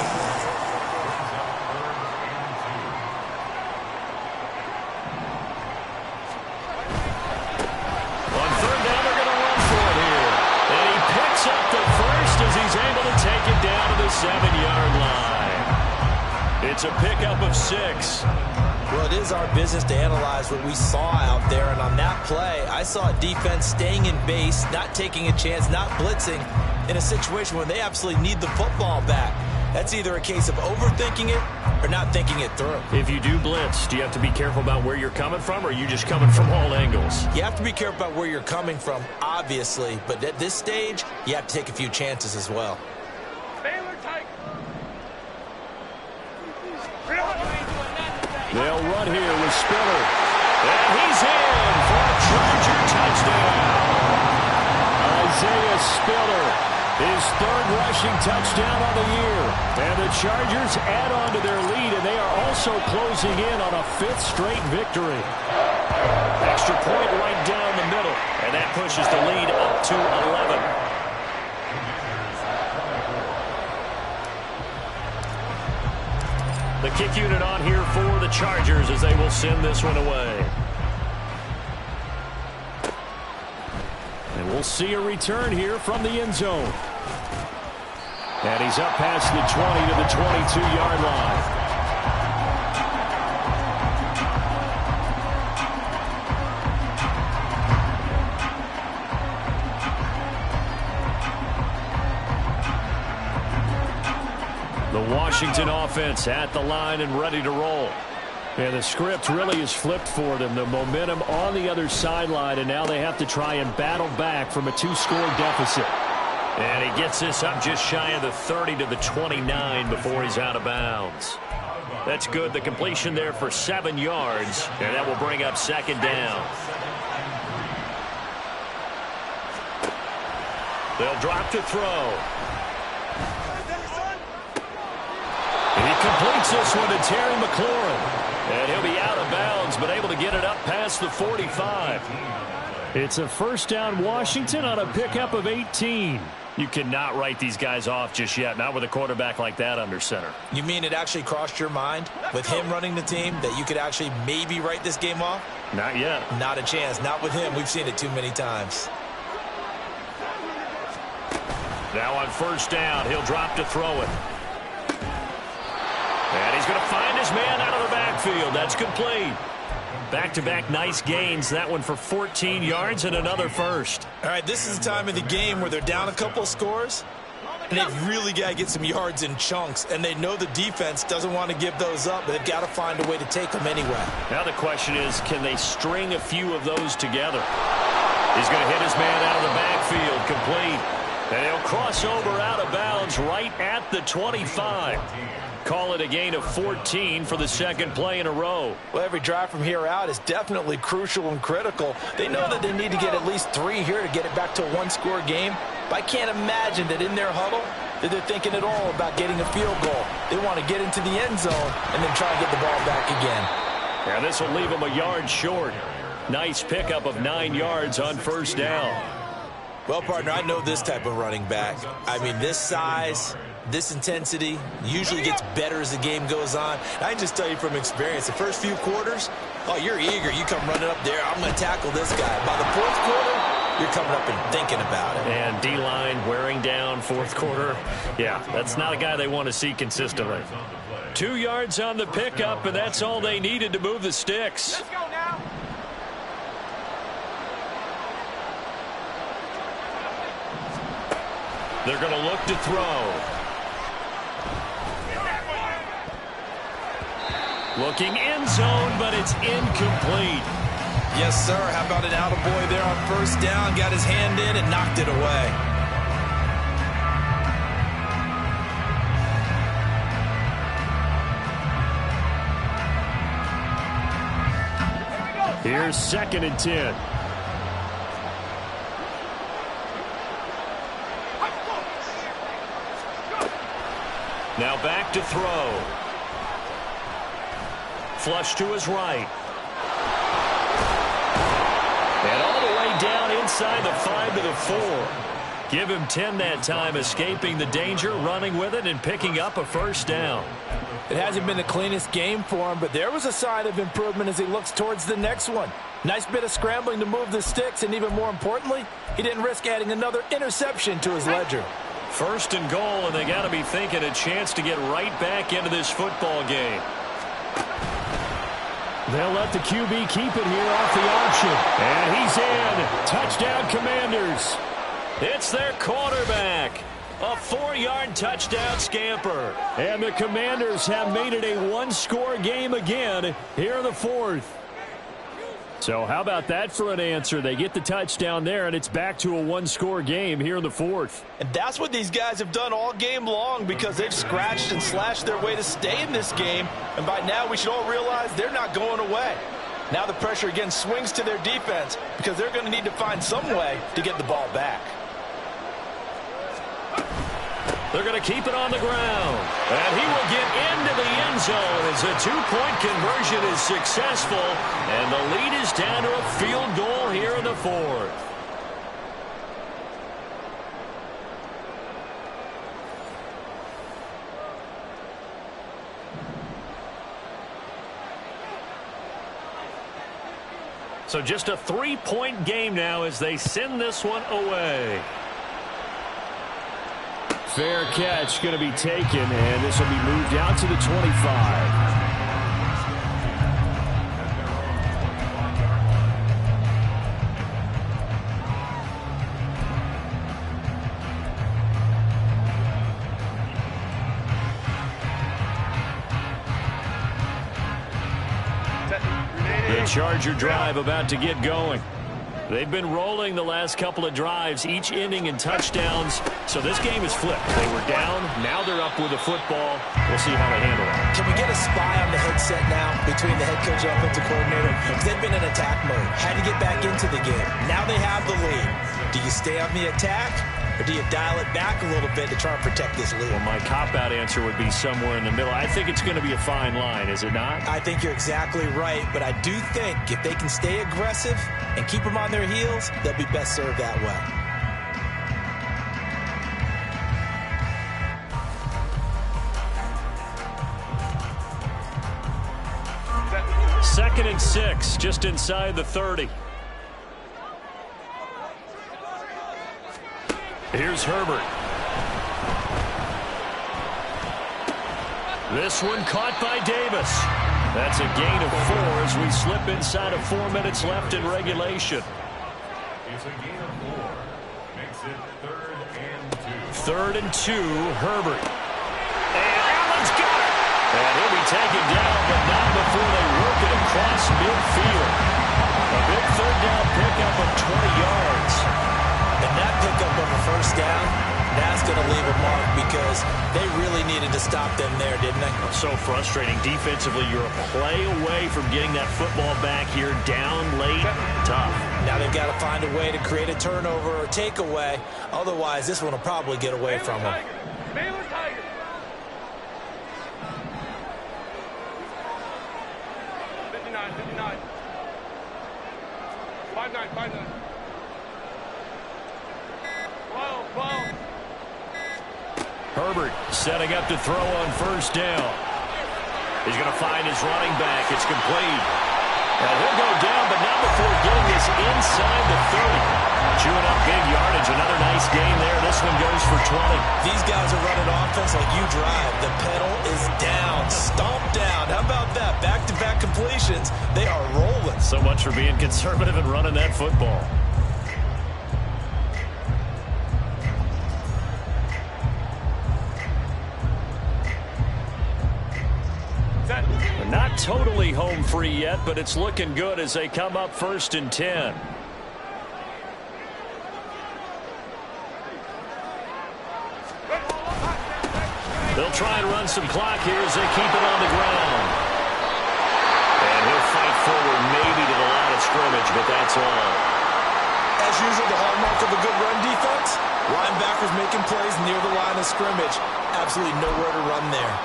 On 3rd down, they're going to run for it here. And he picks up the first as he's able to take it down to the 7-yard line. It's a pickup of 6. Well, it is our business to analyze what we saw out there, and on that play, I saw a defense staying in base, not taking a chance, not blitzing, in a situation where they absolutely need the football back. That's either a case of overthinking it or not thinking it through. If you do blitz, do you have to be careful about where you're coming from, or are you just coming from all angles? You have to be careful about where you're coming from, obviously, but at this stage, you have to take a few chances as well. They'll run here with Spiller. And he's in for a Charger touchdown. Isaiah Spiller, his 3rd rushing touchdown on the year. And the Chargers add on to their lead, and they are also closing in on a 5th straight victory. Extra point right down the middle, and that pushes the lead up to 11. The kick unit on here for the Chargers as they will send this one away. And we'll see a return here from the end zone. And he's up past the 20 to the 22-yard line. The Washington offense at the line and ready to roll. And the script really is flipped for them. The momentum on the other sideline, and now they have to try and battle back from a 2-score deficit. And he gets this up just shy of the 30 to the 29 before he's out of bounds. That's good. The completion there for 7 yards, and that will bring up 2nd down. They'll drop to throw. And he completes this one to Terry McLaurin. And he'll be out of bounds, but able to get it up past the 45. It's a 1st down Washington on a pickup of 18. You cannot write these guys off just yet, not with a quarterback like that under center. You mean it actually crossed your mind with him running the team that you could actually maybe write this game off? Not yet. Not a chance. Not with him. We've seen it too many times. Now on 1st down, he'll drop to throw it. And he's going to find his man out of the backfield. That's complete. Back-to-back nice gains. That one for 14 yards and another first. All right, this is the time of the game where they're down a couple of scores, and they've really got to get some yards in chunks, and they know the defense doesn't want to give those up, but they've got to find a way to take them anyway. Now the question is, can they string a few of those together? He's going to hit his man out of the backfield, complete. And he'll cross over out of bounds right at the 25. Call it a gain of 14 for the 2nd play in a row. Well, every drive from here out is definitely crucial and critical. They know that they need to get at least 3 here to get it back to a 1-score game. But I can't imagine that in their huddle that they're thinking at all about getting a field goal. They want to get into the end zone and then try and get the ball back again. And this will leave them a yard short. Nice pickup of 9 yards on 1st down. Well, partner, I know this type of running back. I mean, this size, this intensity usually gets better as the game goes on. I can just tell you from experience, the first few quarters, oh, you're eager. You come running up there, I'm going to tackle this guy. By the 4th quarter, you're coming up and thinking about it. And D-line wearing down 4th quarter. Yeah, that's not a guy they want to see consistently. 2 yards on the pickup, and that's all they needed to move the sticks. Let's go now. They're going to look to throw. Looking end zone, but it's incomplete. Yes, sir. How about an attaboy there on 1st down? Got his hand in and knocked it away. Here's 2nd and 10. Now back to throw. Flush to his right. And all the way down inside the 5 to the 4. Give him 10 that time, escaping the danger, running with it, and picking up a first down. It hasn't been the cleanest game for him, but there was a sign of improvement as he looks towards the next one. Nice bit of scrambling to move the sticks, and even more importantly, he didn't risk adding another interception to his ledger. First and goal, and they got to be thinking a chance to get right back into this football game. They'll let the QB keep it here off the option. And he's in. Touchdown, Commanders. It's their quarterback. A 4-yard touchdown scamper. And the Commanders have made it a one-score game again here in the 4th. So how about that for an answer? They get the touchdown there, and it's back to a one-score game here in the 4th. And that's what these guys have done all game long because they've scratched and slashed their way to stay in this game. And by now, we should all realize they're not going away. Now the pressure again swings to their defense because they're going to need to find some way to get the ball back. They're going to keep it on the ground. And he will get into the end zone as a two-point conversion is successful. And the lead is down to a field goal here in the 4th. So just a 3-point game now as they send this one away. Fair catch going to be taken, and this will be moved out to the 25. The Charger drive about to get going. They've been rolling the last couple of drives, each ending in touchdowns. So this game is flipped. They were down. Now they're up with the football. We'll see how they handle it. Can we get a spy on the headset now between the head coach and offensive coordinator? Because they've been in attack mode. Had to get back into the game. Now they have the lead. Do you stay on the attack, or do you dial it back a little bit to try and protect this lead? Well, my cop-out answer would be somewhere in the middle. I think it's going to be a fine line, is it not? I think you're exactly right, but I do think if they can stay aggressive and keep them on their heels, they'll be best served that way. Second and 6, just inside the 30. Here's Herbert. This one caught by Davis. That's a gain of 4 as we slip inside of 4 minutes left in regulation. It's a gain of 4. Makes it 3rd and 2. 3rd and 2, Herbert. And Allen's got it. And he'll be taken down, but not before they work it across midfield. A big 3rd down pickup of 20 yards. And that pickup of a first down, that's going to leave a mark because they really needed to stop them there, didn't they? So frustrating. Defensively, you're a play away from getting that football back here, down late, tough. Now they've got to find a way to create a turnover or takeaway. Otherwise, this one will probably get away from them. Baylor Tiger. Herbert setting up to throw on first down. He's going to find his running back. It's complete. And he'll go down, but not before getting this inside the 30. Chewing up big yardage. Another nice gain there. This one goes for 20. These guys are running offense like you drive. The pedal is down, stomped down. How about that? Back-to-back completions. They are rolling. So much for being conservative and running that football. Not totally home free yet, but it's looking good as they come up 1st and 10. They'll try and run some clock here as they keep it on the ground. And he'll fight forward maybe to the line of scrimmage, but that's all. As usual, the hallmark of a good run defense, linebackers making plays near the line of scrimmage. Absolutely nowhere to run there.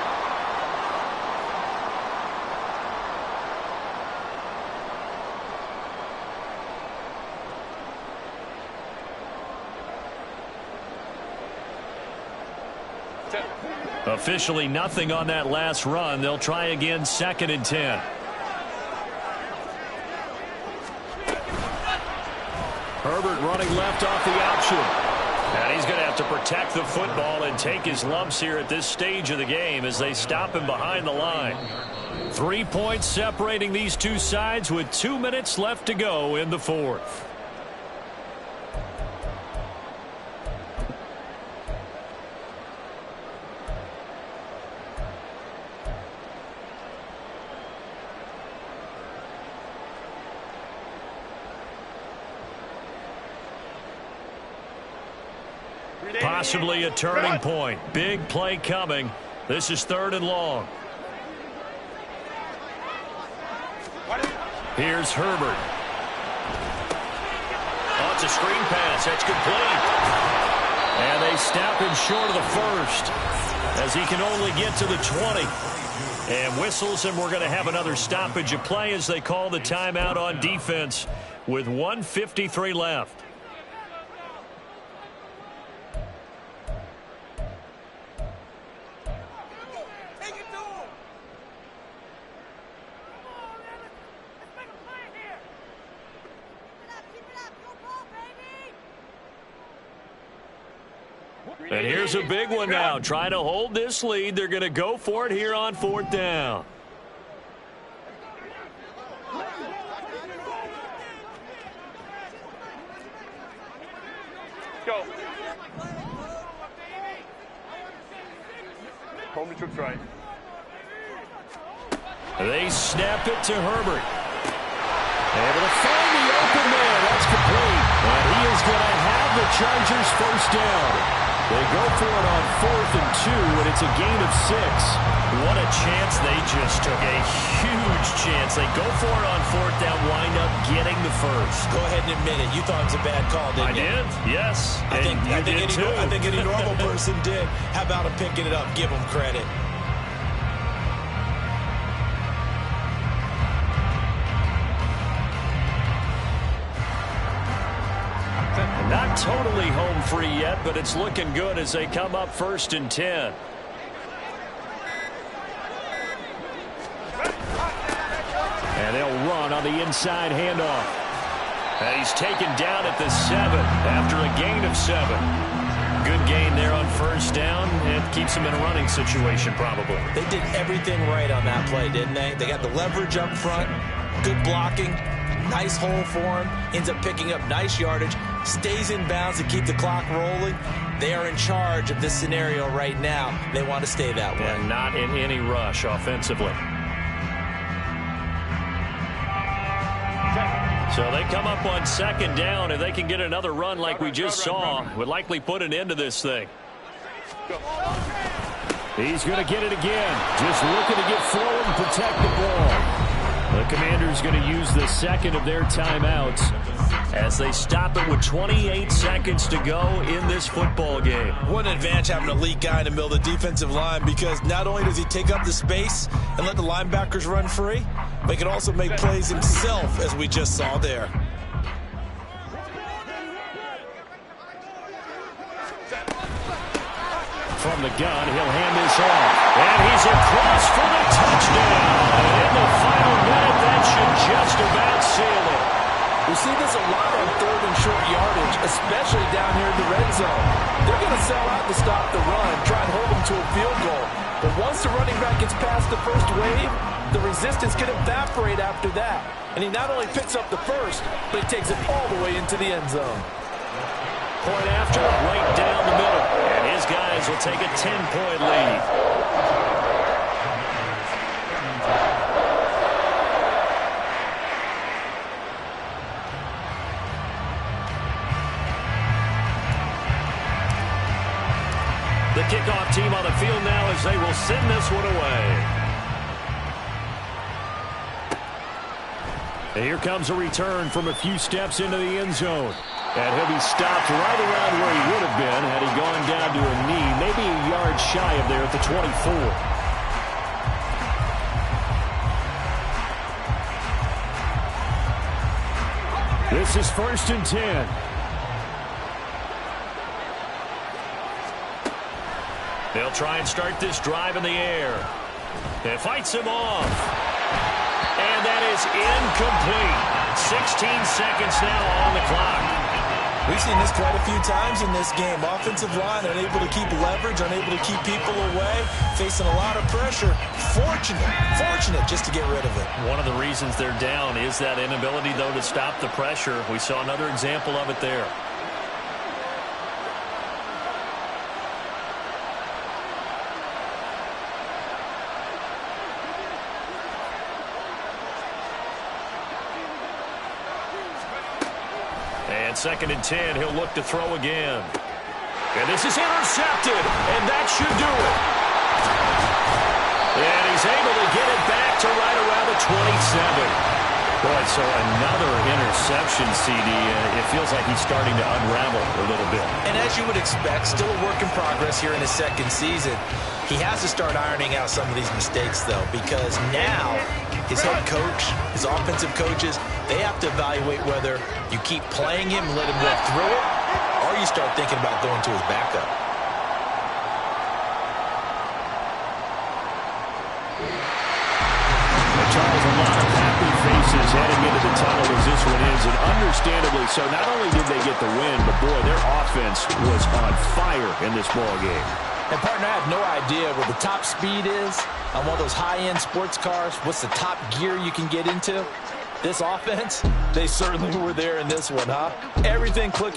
Officially nothing on that last run. They'll try again, 2nd and 10. Herbert running left off the option. And he's going to have to protect the football and take his lumps here at this stage of the game as they stop him behind the line. 3 points separating these two sides with 2 minutes left to go in the fourth. Possibly a turning point. Big play coming. This is 3rd and long. Here's Herbert. Oh, it's a screen pass. That's complete. And they stop him short of the first as he can only get to the 20. And whistles, and we're going to have another stoppage of play as they call the timeout on defense with 1:53 left. And here's a big one now. Trying to hold this lead. They're going to go for it here on 4th down. Go. Home to troops right. They snap it to Herbert. Able to find the open man. That's complete. And he is going to have the Chargers first down. They go for it on 4th and 2, and it's a gain of 6. What a chance they just took. A huge chance. They go for it on 4th down, wind up getting the first. Go ahead and admit it. You thought it was a bad call, didn't you? I did, yes. I think any normal person did. How about him picking it up? Give him credit. Not totally home free yet, but it's looking good as they come up 1st and 10. And they'll run on the inside handoff. And he's taken down at the 7 after a gain of 7. Good gain there on 1st down. It keeps him in a running situation probably. They did everything right on that play, didn't they? They got the leverage up front, good blocking, nice hole for him, ends up picking up nice yardage, stays in bounds to keep the clock rolling. They are in charge of this scenario right now. They want to stay that way. And not in any rush offensively. So they come up on 2nd down. If they can get another run like we just saw, would likely put an end to this thing. He's going to get it again. Just looking to get forward and protect the ball. The Commanders going to use the 2nd of their timeouts as they stop it with 28 seconds to go in this football game. What an advantage having an elite guy in the middle of the defensive line, because not only does he take up the space and let the linebackers run free, but he can also make plays himself, as we just saw there. From the gun, he'll hand this off. And he's across for the touchdown. And in the final minute, that should just about seal it. We see this a lot on 3rd and short yardage, especially down here in the red zone. They're going to sell out to stop the run, try and hold them to a field goal. But once the running back gets past the first wave, the resistance can evaporate after that. And he not only picks up the first, but he takes it all the way into the end zone. Point after, right down the middle. And his guys will take a 10-point lead. The kickoff team on the field now as they will send this one away. And here comes a return from a few steps into the end zone. And he'll be stopped right around where he would have been had he gone down to a knee, maybe a yard yards shy of there at the 24. This is 1st and 10. They'll try and start this drive in the air. It fights him off. And that is incomplete. 16 seconds now on the clock. We've seen this quite a few times in this game. Offensive line unable to keep leverage, unable to keep people away, facing a lot of pressure. Fortunate just to get rid of it. One of the reasons they're down is that inability, though, to stop the pressure. We saw another example of it there. And 2nd and 10, he'll look to throw again. And this is intercepted, and that should do it. And he's able to get it back to right around the 27. Boy, so another interception, CD. It feels like he's starting to unravel a little bit. And as you would expect, still a work in progress here in his 2nd season. He has to start ironing out some of these mistakes, though, because now his head coach, his offensive coaches, they have to evaluate whether you keep playing him and let him work through it, or you start thinking about going to his backup. Charles, a lot of happy faces heading into the tunnel as this one ends, and understandably so. Not only did they get the win, but boy, their offense was on fire in this ball game. And partner, I have no idea what the top speed is on one of those high-end sports cars. What's the top gear you can get into? This offense, they certainly were there in this one, huh? Everything clicking.